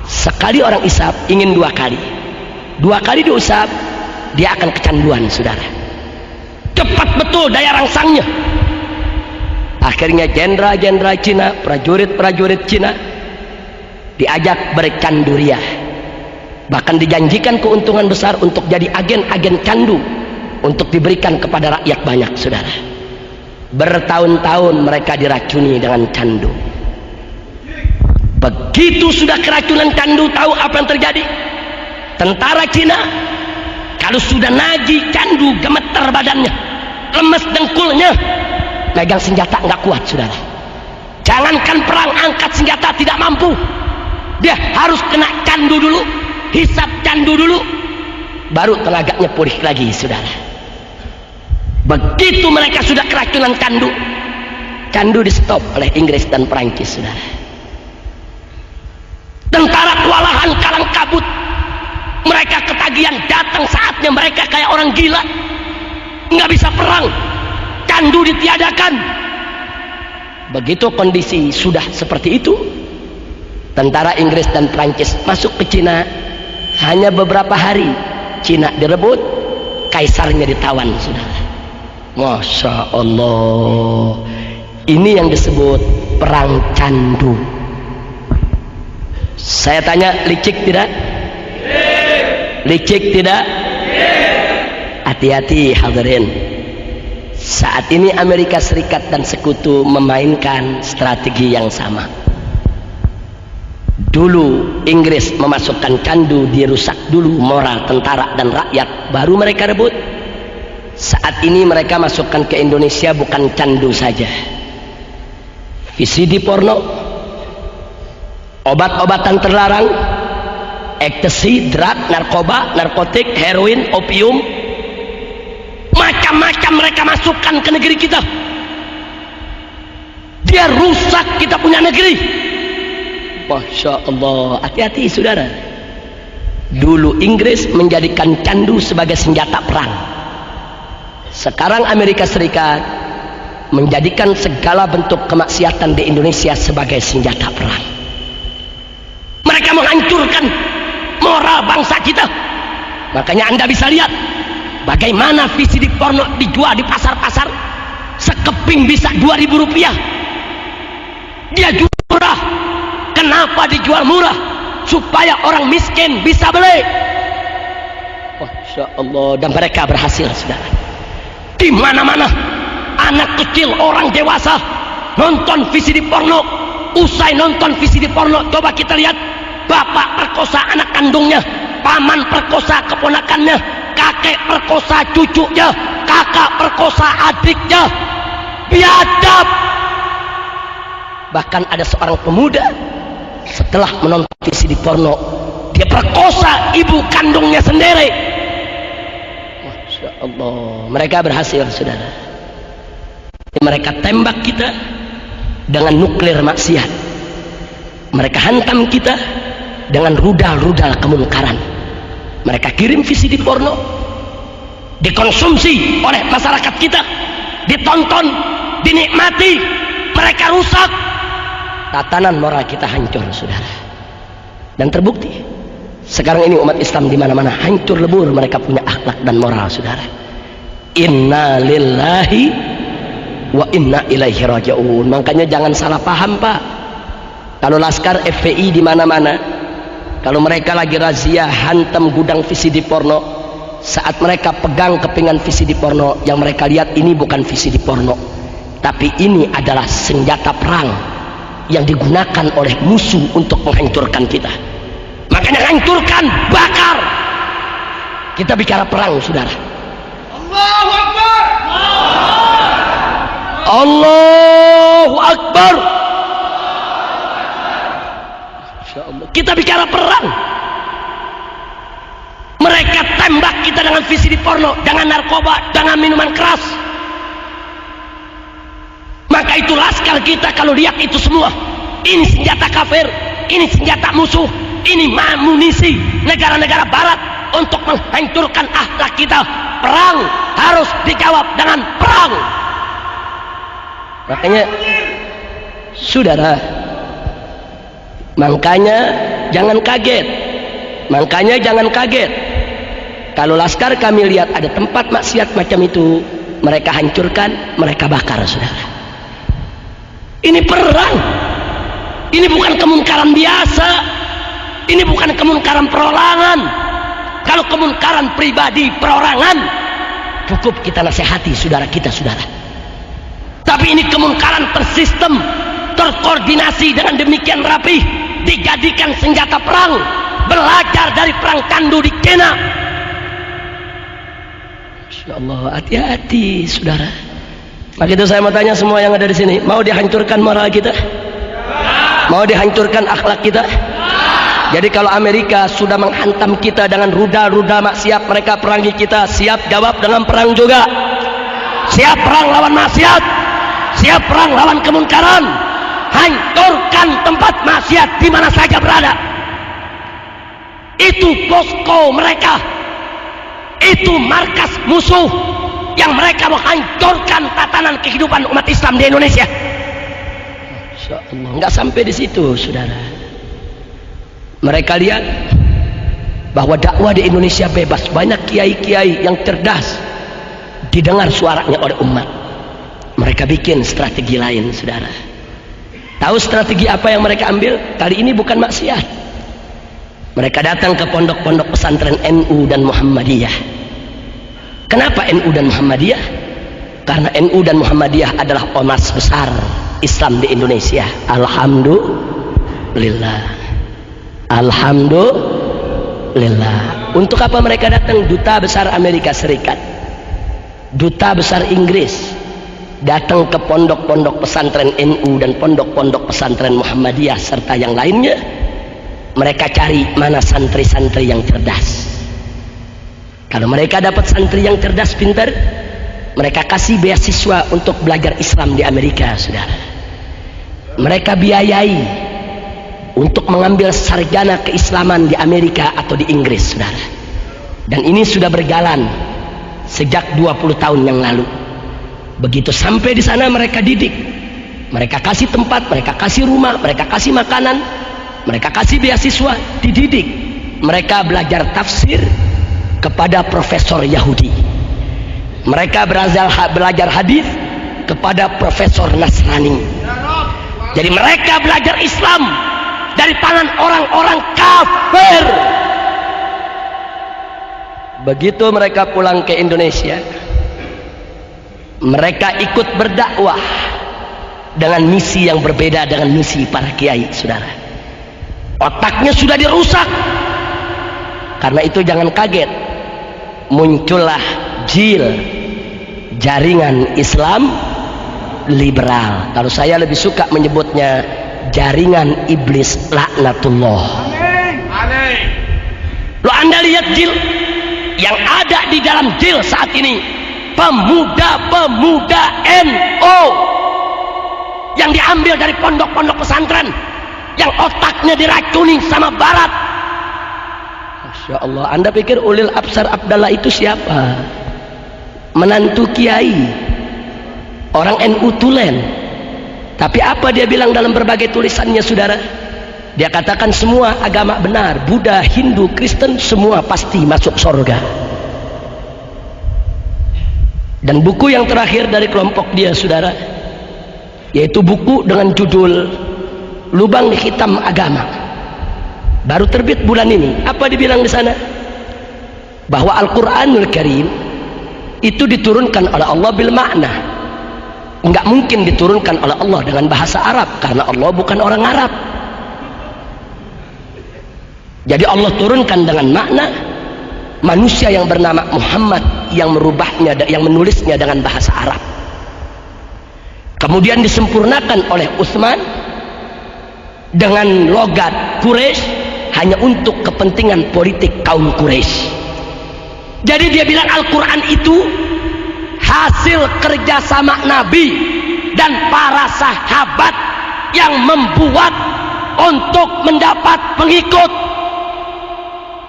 Sekali orang isap ingin 2 kali. 2 kali diusap, dia akan kecanduan, saudara. Cepat betul daya rangsangnya. Akhirnya jenderal-jenderal Cina, prajurit-prajurit Cina diajak bercandu riah. Bahkan dijanjikan keuntungan besar untuk jadi agen-agen candu, untuk diberikan kepada rakyat banyak, saudara. Bertahun-tahun mereka diracuni dengan candu. Begitu sudah keracunan candu, tahu apa yang terjadi? Tentara Cina kalau sudah nagih candu, gemeter badannya, lemes dengkulnya, pegang senjata nggak kuat, saudara. Jangankan perang, angkat senjata tidak mampu. Dia harus kena candu dulu, hisap candu dulu, baru tenaganya pulih lagi, saudara. Begitu mereka sudah keracunan candu, candu di stop oleh Inggris dan Prancis, saudara. Tentara kewalahan, kalang kabut, mereka ketagihan, datang saatnya mereka kayak orang gila, nggak bisa perang, candu ditiadakan. Begitu kondisi sudah seperti itu, tentara Inggris dan Prancis masuk ke Cina. Hanya beberapa hari Cina direbut, kaisarnya ditawan, saudara. Masya Allah, ini yang disebut perang candu. Saya tanya, licik tidak? Licik tidak? Hati-hati hadirin. Saat ini Amerika Serikat dan sekutu memainkan strategi yang sama. Dulu Inggris memasukkan candu, dirusak dulu moral tentara dan rakyat, baru mereka rebut. Saat ini mereka masukkan ke Indonesia bukan candu saja, VCD porno, obat-obatan terlarang, ekstasi, drug, narkoba, narkotik, heroin, opium, macam-macam mereka masukkan ke negeri kita. Dia rusak kita punya negeri. Masya Allah, hati-hati saudara. Dulu Inggris menjadikan candu sebagai senjata perang. Sekarang Amerika Serikat menjadikan segala bentuk kemaksiatan di Indonesia sebagai senjata perang. Mereka menghancurkan moral bangsa kita. Makanya Anda bisa lihat bagaimana VCD porno dijual di pasar-pasar, sekeping bisa 2.000 rupiah. Dia jual murah. Kenapa dijual murah? Supaya orang miskin bisa beli. Masya Allah, dan mereka berhasil, saudara. Di mana-mana anak kecil, orang dewasa nonton VCD porno, usai nonton VCD porno, coba kita lihat bapak perkosa anak kandungnya, paman perkosa keponakannya, kakek perkosa cucunya, kakak perkosa adiknya. Biadab. Bahkan ada seorang pemuda setelah menonton VCD porno, dia perkosa ibu kandungnya sendiri. Masya Allah, mereka berhasil, saudara. Mereka tembak kita dengan nuklir maksiat, mereka hantam kita dengan rudal-rudal kemungkaran. Mereka kirim VCD porno, dikonsumsi oleh masyarakat kita, ditonton, dinikmati, mereka rusak, tatanan moral kita hancur, saudara. Dan terbukti sekarang ini umat Islam di mana-mana hancur lebur, mereka punya akhlak dan moral, saudara. Inna lillahi wa inna ilaihi raji'un. Makanya jangan salah paham, Pak. Kalau laskar FPI di mana-mana, kalau mereka lagi razia hantam gudang VCD porno, saat mereka pegang kepingan VCD porno, yang mereka lihat ini bukan VCD porno, tapi ini adalah senjata perang yang digunakan oleh musuh untuk menghancurkan kita. Makanya hancurkan, bakar. Kita bicara perang, saudara. Allahu Akbar. Allahu Akbar. Kita bicara perang. Mereka tembak kita dengan VCD porno, dengan narkoba, dengan minuman keras. Maka itu laskar kita kalau lihat itu semua, ini senjata kafir, ini senjata musuh, ini amunisi negara-negara barat untuk menghancurkan akhlak kita. Perang harus dijawab dengan perang. Makanya saudara, makanya jangan kaget, makanya jangan kaget kalau laskar kami lihat ada tempat maksiat macam itu, mereka hancurkan, mereka bakar, saudara. Ini perang. Ini bukan kemungkaran biasa. Ini bukan kemungkaran perorangan. Kalau kemungkaran pribadi, perorangan, cukup kita nasihati saudara kita, saudara. Tapi ini kemungkaran tersistem, terkoordinasi dengan demikian rapi, dijadikan senjata perang. Belajar dari perang Candu di Cina. Masya Allah, hati-hati, saudara. Maka itu saya mau tanya semua yang ada di sini, mau dihancurkan moral kita? Mau dihancurkan akhlak kita? Jadi kalau Amerika sudah menghantam kita dengan rudal-rudal maksiat, mereka perangi kita, siap jawab dengan perang juga. Siap perang lawan maksiat, siap perang lawan kemungkaran. Hancurkan tempat maksiat di mana saja berada. Itu posko mereka, itu markas musuh yang mereka menghancurkan tatanan kehidupan umat Islam di Indonesia. Masya Allah, nggak sampai di situ, saudara. Mereka lihat bahwa dakwah di Indonesia bebas, banyak kiai-kiai yang cerdas, didengar suaranya oleh umat. Mereka bikin strategi lain, saudara. Tahu strategi apa yang mereka ambil? Kali ini bukan maksiat. Mereka datang ke pondok-pondok pesantren NU dan Muhammadiyah. Kenapa NU dan Muhammadiyah? Karena NU dan Muhammadiyah adalah ormas besar Islam di Indonesia. Alhamdulillah. Alhamdulillah. Untuk apa mereka datang? Duta besar Amerika Serikat, duta besar Inggris datang ke pondok-pondok pesantren NU dan pondok-pondok pesantren Muhammadiyah serta yang lainnya. Mereka cari mana santri-santri yang cerdas. Kalau mereka dapat santri yang cerdas, pintar, mereka kasih beasiswa untuk belajar Islam di Amerika, saudara. Mereka biayai untuk mengambil sarjana keislaman di Amerika atau di Inggris, saudara. Dan ini sudah berjalan sejak 20 tahun yang lalu. Begitu sampai di sana mereka didik, mereka kasih tempat, mereka kasih rumah, mereka kasih makanan, mereka kasih beasiswa, dididik. Mereka belajar tafsir kepada profesor Yahudi. Mereka belajar hadis kepada profesor Nasrani. Jadi mereka belajar Islam dari tangan orang-orang kafir. Begitu mereka pulang ke Indonesia, mereka ikut berdakwah dengan misi yang berbeda dengan misi para kiai, saudara. Otaknya sudah dirusak. Karena itu jangan kaget, muncullah JIL, Jaringan Islam Liberal. Kalau saya lebih suka menyebutnya jaringan iblis laknatullah. Lo Anda lihat JIL yang ada di dalam JIL saat ini, pemuda-pemuda NU yang diambil dari pondok-pondok pesantren, yang otaknya diracuni sama barat. Masya Allah, Anda pikir Ulil Absar Abdallah itu siapa? Menantu kiai, orang NU tulen. Tapi apa dia bilang dalam berbagai tulisannya, saudara? Dia katakan semua agama benar, Buddha, Hindu, Kristen, semua pasti masuk surga. Dan buku yang terakhir dari kelompok dia, saudara, yaitu buku dengan judul Lubang Hitam Agama, baru terbit bulan ini. Apa dibilang di sana? Bahwa Al-Quranul Karim itu diturunkan oleh Allah bil makna. Enggak mungkin diturunkan oleh Allah dengan bahasa Arab, karena Allah bukan orang Arab. Jadi Allah turunkan dengan makna. Manusia yang bernama Muhammad yang merubahnya, yang menulisnya dengan bahasa Arab, kemudian disempurnakan oleh Utsman dengan logat Quraisy hanya untuk kepentingan politik kaum Quraisy. Jadi dia bilang Al-Quran itu hasil kerjasama Nabi dan para sahabat yang membuat untuk mendapat pengikut.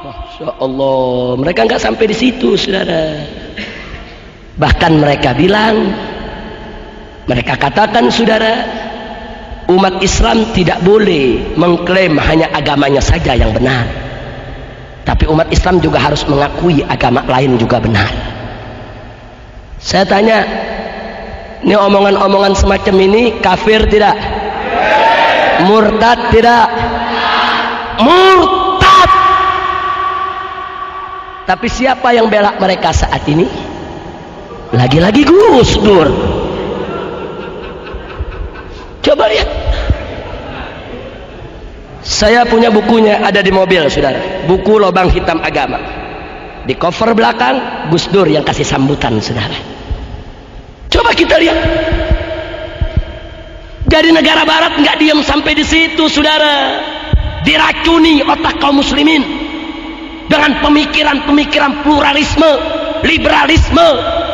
Masya Allah, mereka nggak sampai di situ, saudara. Bahkan mereka bilang, mereka katakan, saudara, umat Islam tidak boleh mengklaim hanya agamanya saja yang benar, tapi umat Islam juga harus mengakui agama lain juga benar. Saya tanya, ini omongan-omongan semacam ini kafir tidak? Murtad tidak? Murtad. Tapi siapa yang bela mereka saat ini? Lagi-lagi Gus Dur. Coba lihat. Saya punya bukunya, ada di mobil, saudara. Buku Lubang Hitam Agama. Di cover belakang Gus Dur yang kasih sambutan, saudara. Coba kita lihat. Jadi negara barat nggak diam sampai di situ, saudara. Diracuni otak kaum muslimin dengan pemikiran-pemikiran pluralisme, liberalisme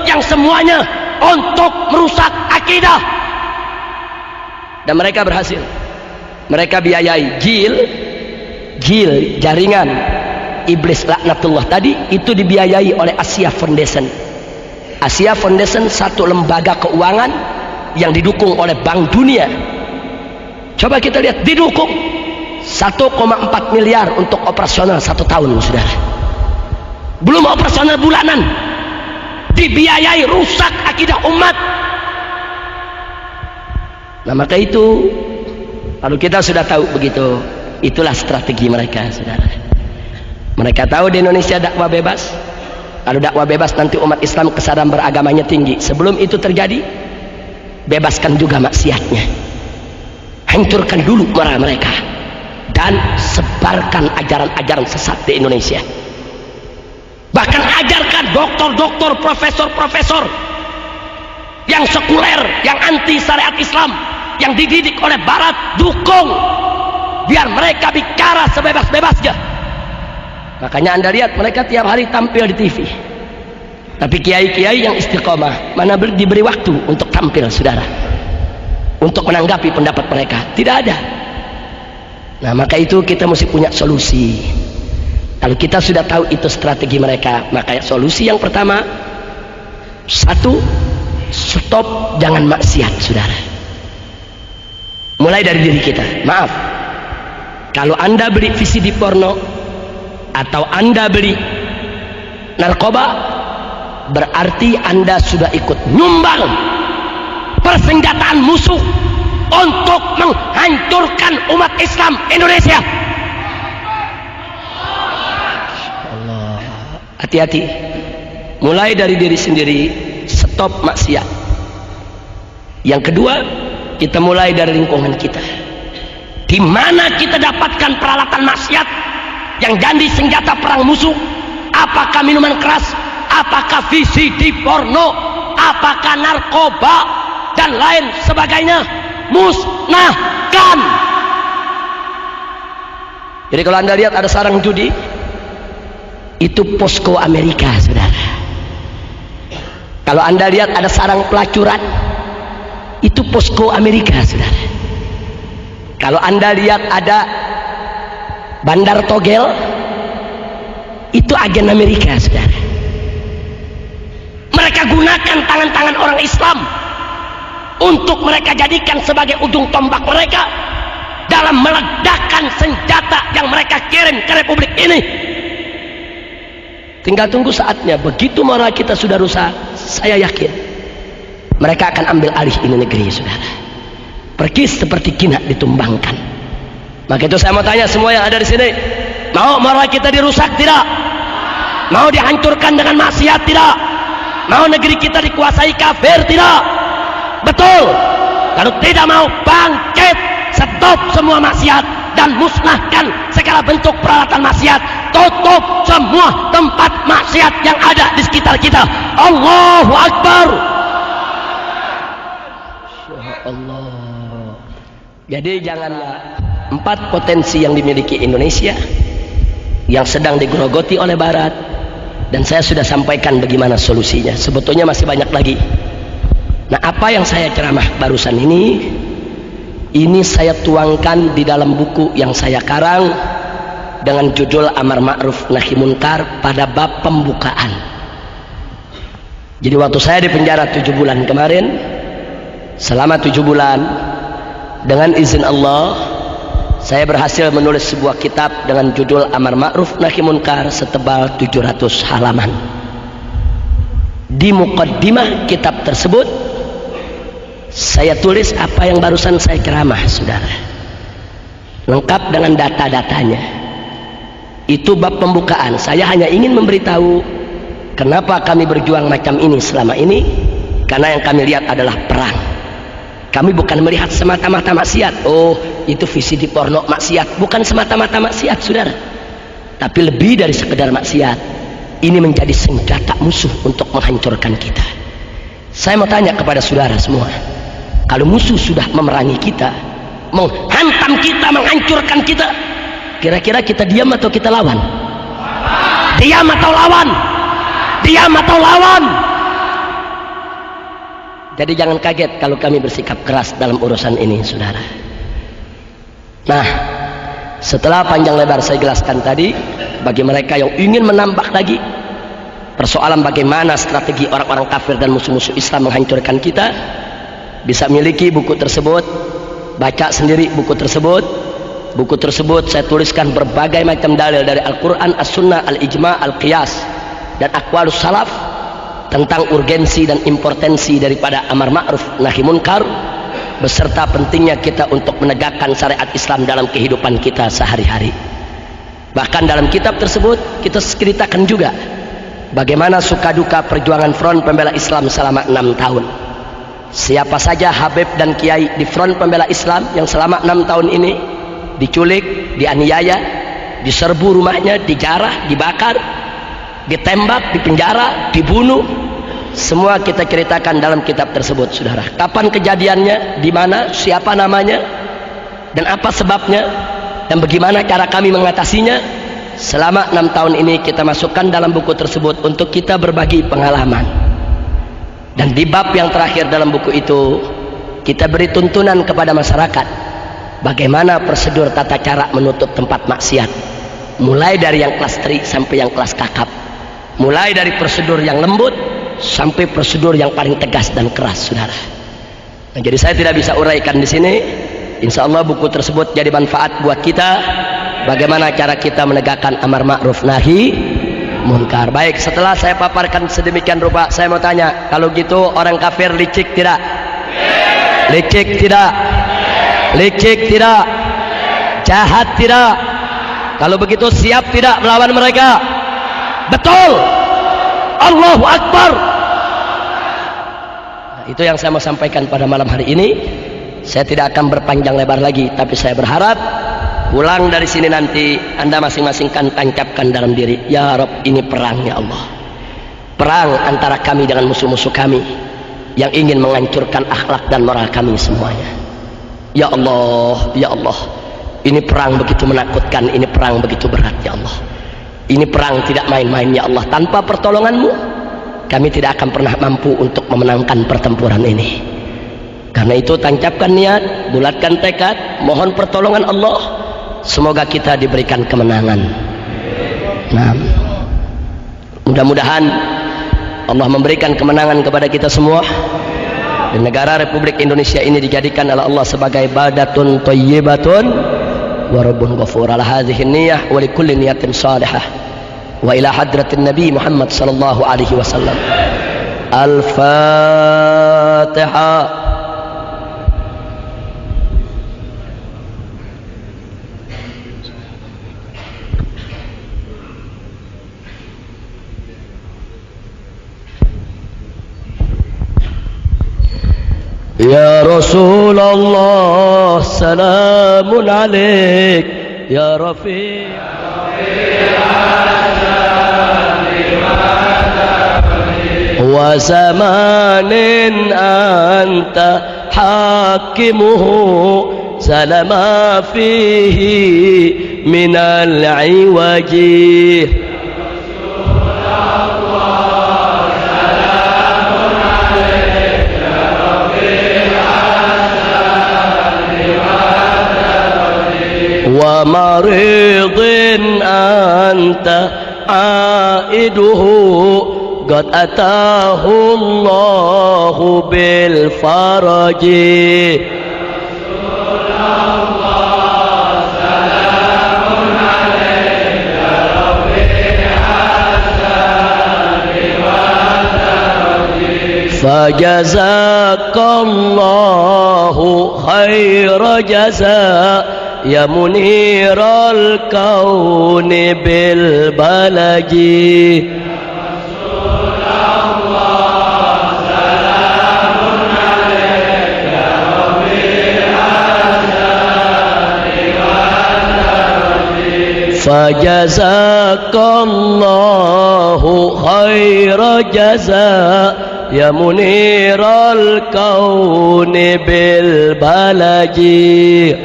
yang semuanya untuk merusak akidah. Dan mereka berhasil. Mereka biayai JIL, jaringan iblis laknatullah tadi, itu dibiayai oleh Asia Foundation. Asia Foundation satu lembaga keuangan yang didukung oleh Bank Dunia. Coba kita lihat, didukung 1,4 miliar untuk operasional 1 tahun, saudara. Belum operasional bulanan, dibiayai, rusak akidah umat. Nah, maka itu kalau kita sudah tahu begitu, itulah strategi mereka, saudara. Mereka tahu di Indonesia dakwah bebas. Kalau dakwah bebas nanti umat Islam kesadaran beragamanya tinggi. Sebelum itu terjadi, bebaskan juga maksiatnya, hancurkan dulu marah mereka, dan sebarkan ajaran-ajaran sesat di Indonesia. Bahkan ajarkan doktor-doktor, profesor-profesor yang sekuler, yang anti syariat Islam, yang dididik oleh barat, dukung biar mereka bicara sebebas-bebasnya. Makanya Anda lihat mereka tiap hari tampil di TV. Tapi kiai-kiai yang istiqomah mana diberi waktu untuk tampil, saudara, untuk menanggapi pendapat mereka? Tidak ada. Nah, maka itu kita mesti punya solusi. Kalau kita sudah tahu itu strategi mereka, maka solusi yang pertama, satu, stop jangan maksiat, saudara. Mulai dari diri kita. Maaf, kalau Anda beli VCD porno atau Anda beli narkoba, berarti Anda sudah ikut nyumbang persenjataan musuh untuk menghancurkan umat Islam Indonesia. Allah, hati-hati. Mulai dari diri sendiri, stop maksiat. Yang kedua, Kita mulai dari lingkungan kita. Di mana kita dapatkan peralatan maksiat yang jadi senjata perang musuh? Apakah minuman keras? Apakah VCD porno? Apakah narkoba dan lain sebagainya? Musnahkan. Jadi kalau Anda lihat ada sarang judi, itu posko Amerika, saudara. Kalau Anda lihat ada sarang pelacuran, itu posko Amerika, saudara. Kalau Anda lihat ada bandar togel, itu agen Amerika, saudara. Mereka gunakan tangan-tangan orang Islam untuk mereka jadikan sebagai ujung tombak mereka dalam meledakkan senjata yang mereka kirim ke Republik ini. Tinggal tunggu saatnya. Begitu moral kita sudah rusak, saya yakin mereka akan ambil alih ini negeri, saudara. Pergi seperti kina ditumbangkan. Maka itu saya mau tanya semua yang ada di sini, mau moral kita dirusak tidak? Mau dihancurkan dengan maksiat tidak? Mau negeri kita dikuasai kafir tidak? Betul. Kalau tidak mau, bangkit, stop semua maksiat dan musnahkan segala bentuk peralatan maksiat. Tutup semua tempat maksiat yang ada di sekitar kita. Allahu Akbar. Masya Allah. Jadi janganlah 4 potensi yang dimiliki Indonesia yang sedang digerogoti oleh Barat, dan saya sudah sampaikan bagaimana solusinya. Sebetulnya masih banyak lagi. Nah, apa yang saya ceramah barusan ini saya tuangkan di dalam buku yang saya karang dengan judul Amar Ma'ruf Nahi Munkar pada bab pembukaan. Jadi waktu saya di penjara 7 bulan kemarin, selama 7 bulan dengan izin Allah saya berhasil menulis sebuah kitab dengan judul Amar Ma'ruf Nahi Munkar setebal 700 halaman. Di muqaddimah kitab tersebut saya tulis apa yang barusan saya ceramah, saudara, lengkap dengan data-datanya. Itu bab pembukaan. Saya hanya ingin memberitahu kenapa kami berjuang macam ini selama ini, karena yang kami lihat adalah perang. Kami bukan melihat semata-mata maksiat. Oh, itu VCD porno maksiat. Bukan semata-mata maksiat, saudara, tapi lebih dari sekedar maksiat. Ini menjadi senjata musuh untuk menghancurkan kita. Saya mau tanya kepada saudara semua, kalau musuh sudah memerangi kita, menghantam kita, menghancurkan kita, kira-kira kita diam atau kita lawan? Diam atau lawan? Diam atau lawan? Jadi jangan kaget kalau kami bersikap keras dalam urusan ini, saudara. Nah, setelah panjang lebar saya jelaskan tadi, bagi mereka yang ingin menambah lagi persoalan bagaimana strategi orang-orang kafir dan musuh-musuh Islam menghancurkan kita, bisa miliki buku tersebut, baca sendiri buku tersebut. Buku tersebut saya tuliskan berbagai macam dalil dari Al-Quran, As-Sunnah, Al-Ijma', Al-Qiyas, dan Aqwalus Salaf tentang urgensi dan importansi daripada Amar Ma'ruf Nahi Munkar, beserta pentingnya kita untuk menegakkan syariat Islam dalam kehidupan kita sehari-hari. Bahkan dalam kitab tersebut kita ceritakan juga bagaimana suka duka perjuangan Front Pembela Islam selama 6 tahun. Siapa saja Habib dan Kiai di Front Pembela Islam yang selama 6 tahun ini diculik, dianiaya, diserbu rumahnya, dijarah, dibakar, ditembak, dipenjara, dibunuh, semua kita ceritakan dalam kitab tersebut, saudara. Kapan kejadiannya, di mana, siapa namanya, dan apa sebabnya, dan bagaimana cara kami mengatasinya. Selama 6 tahun ini kita masukkan dalam buku tersebut untuk kita berbagi pengalaman. Dan di bab yang terakhir dalam buku itu kita beri tuntunan kepada masyarakat bagaimana prosedur tata cara menutup tempat maksiat, mulai dari yang kelas 3 sampai yang kelas kakap, mulai dari prosedur yang lembut sampai prosedur yang paling tegas dan keras, saudara. Nah, jadi saya tidak bisa uraikan di sini. Insya Allah buku tersebut jadi manfaat buat kita, bagaimana cara kita menegakkan Amar Ma'ruf Nahi Munkar. Baik, setelah saya paparkan sedemikian rupa, saya mau tanya, kalau gitu orang kafir licik tidak? Licik tidak? Licik tidak? Jahat tidak? Kalau begitu siap tidak melawan mereka? Betul. Allahu Akbar. Nah, itu yang saya mau sampaikan pada malam hari ini. Saya tidak akan berpanjang lebar lagi, tapi saya berharap pulang dari sini nanti Anda masing-masing kan tancapkan dalam diri, ya Rabb, ini perang ya Allah. Perang antara kami dengan musuh-musuh kami yang ingin menghancurkan akhlak dan moral kami semuanya. Ya Allah, ya Allah, ini perang begitu menakutkan, ini perang begitu berat ya Allah. Ini perang tidak main-main ya Allah. Tanpa pertolongan-Mu kami tidak akan pernah mampu untuk memenangkan pertempuran ini. Karena itu tancapkan niat, bulatkan tekad, mohon pertolongan Allah, semoga kita diberikan kemenangan. Nah, mudah-mudahan Allah memberikan kemenangan kepada kita semua. Dan negara Republik Indonesia ini dijadikan oleh Allah sebagai badatun thayyibatun wa rabbun ghafur. Ala hadhihi niyyah wa likulli niyatin salihah. Wa ila hadratin Nabi Muhammad sallallahu alaihi wasallam. Al-Fatihah. Ya Rasulullah, salamun alaik, ya Rafiq. Wa zamanin anta hakimuhu, salama fihi minal iwaji. Wa maridin anta aiduhu, qad atahu Allahu bil faraji. Fajazakallahu khaira jazaa ya muniral kauni bil balaji. Fajazakallahu khaira jazaa ya muniral kauni bil balaji.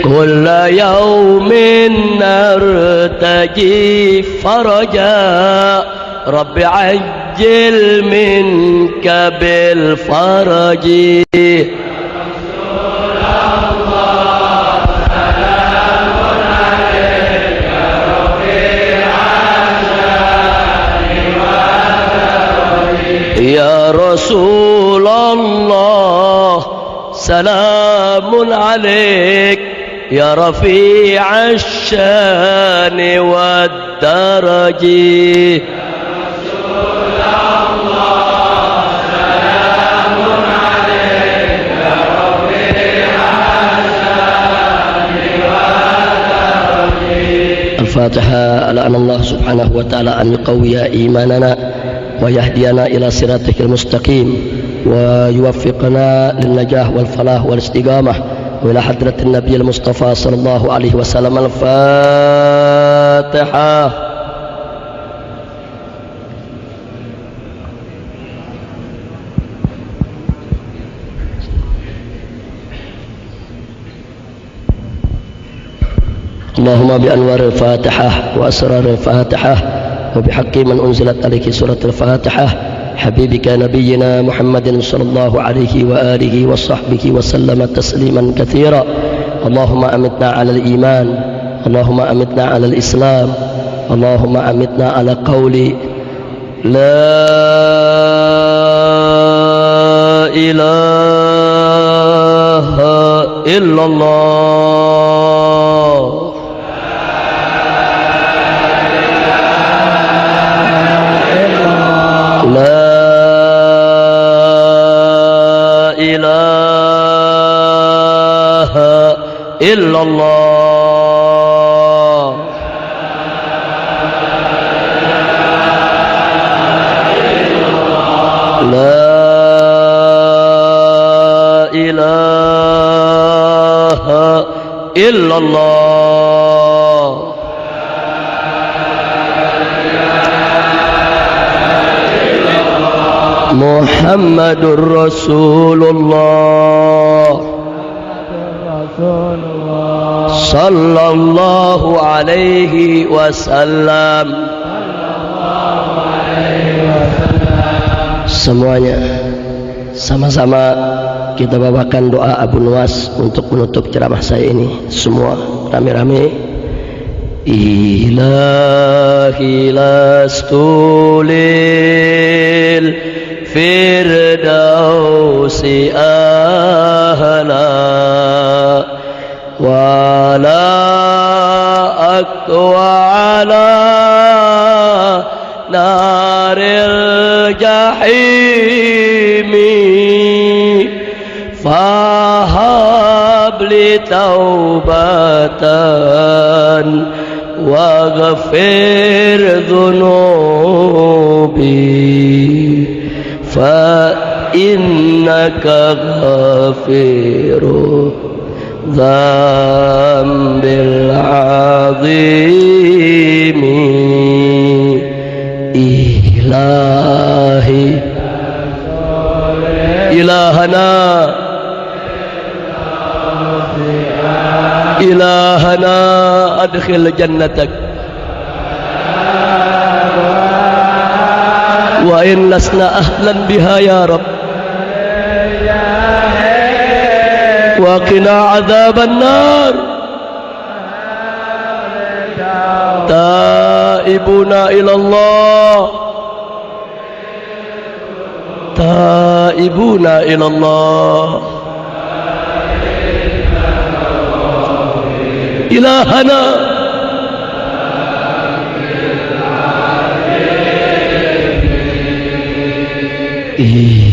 Kulla yawmin nartaji faraja, Rabbi ajil minka bil faraji. Ya Rasulullah, salamun alaik, ya Rafi'ash shani wad daraji. Al-Fatihah. Ala Allah subhanahu wa ta'ala an yuqawwiya imanana wa yahdiyana ila siratikal mustaqim wa yuwaffiqana lin najah wal falah wal istiqamah wa ila hadratin nabiyil mustafa sallallahu alaihi wasallam. Al-Fatihah. Allahumma bi anwaril Fatihah wa asraril Fatihah wa bihaqi man unzilat alaihi suratul Fatihah habibika nabiyyina Muhammadin sallallahu alaihi wa alihi wa sahbihi wa sallama tasliman katsira. Allahumma amitna 'alal iman, Allahumma amitna 'alal islam, Allahumma amitna 'ala qawli la ilaha illallah. illallah. La ilaha illallah. Muhammadur Rasulullah sallallahu alaihi wasallam. Semuanya sama-sama kita bawakan doa Abu Nuwas untuk menutup ceramah saya ini. Semua rame-rame. Ilahi lastulil firdausi ahla wala aqwa ala naril jahimi fahab li taubatan waghfir dhunubi fa innaka ghafiru dzambil azimi. Ilahi ilahana ilahana adkhil jannatak wa in lasna ahlan biha ya rab wa qina adzaban nar. Taibuna ilallah, taibuna ilallah. Ilahana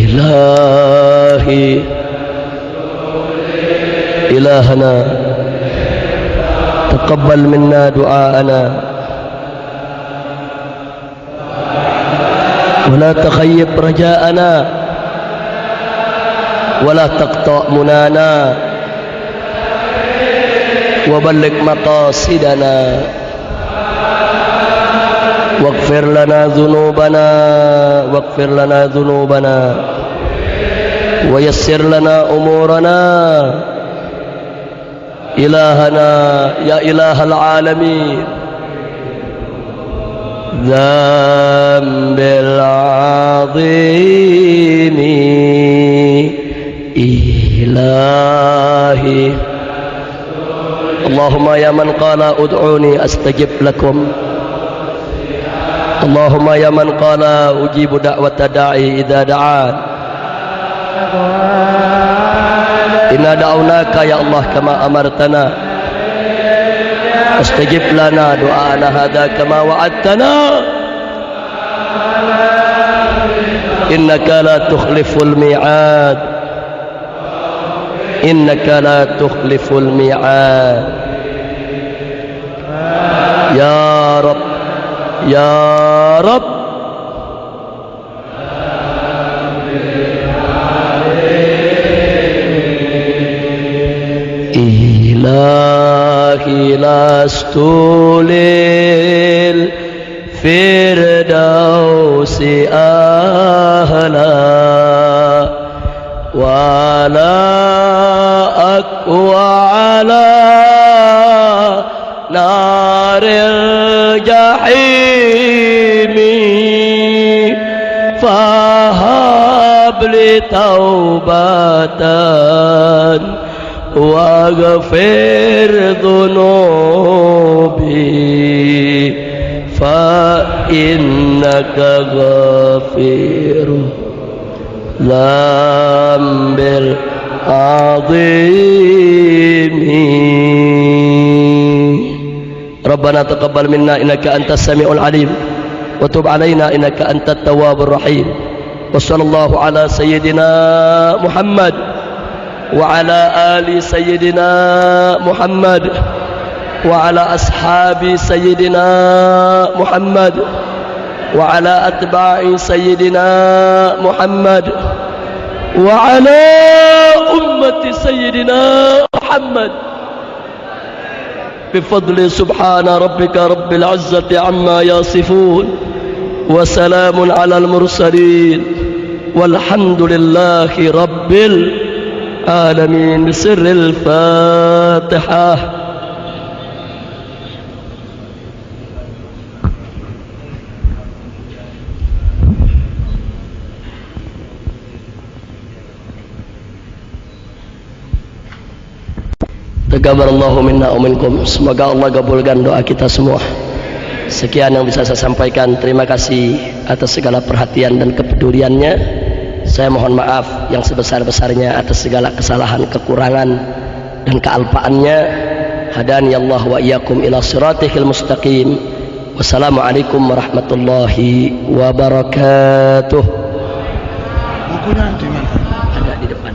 ilahi ilahana taqabbal minna du'aana wa la takhayyib raja'ana wa la taqta' munana wa balligh maqasidana waghfir lana dhunubana waghfir lana dhunubana wa yassir lana umurana. Ilahana ya ilahal alamin dzambil azimi. Ilahi Allahumma ya man qala ud'uni astajib lakum. Allahumma ya man qala ujibu da'wata da'i idza da'an. Inna da'awnaka ya Allah kama amartana astajib lana du'ana hadha kama wa'adtana. Innaka la tukhliful mi'ad, innaka la tukhliful mi'ad. Ya Rabb ya Rabb ilahi lastulil firdausi ahla wala aqwa ala naril jahimi fahab li taubatan waghfir dhunubi fa innaka ghafirun dzambil azimi. Rabbana taqabbal minna innaka antas samiul alim wa tub alaina innaka antat tawwabur rahim. Wa sallallahu ala sayyidina Muhammad وعلى آل سيدنا محمد وعلى أصحاب سيدنا محمد وعلى أتباع سيدنا محمد وعلى أمة سيدنا محمد بفضل سبحان ربك رب العزة عما يصفون وسلام على المرسلين والحمد لله رب العالمين بسر الفاتحة. Taqabbalallahu minna wa minkum. Semoga Allah kabulkan doa kita semua. Sekian yang bisa saya sampaikan. Terima kasih atas segala perhatian dan kepeduliannya. Saya mohon maaf yang sebesar-besarnya atas segala kesalahan, kekurangan dan kealpaannya. Hadani Allah wa iyyakum ila siratil mustaqim. Wassalamualaikum warahmatullahi wabarakatuh. Bukunya di mana? Ada di depan.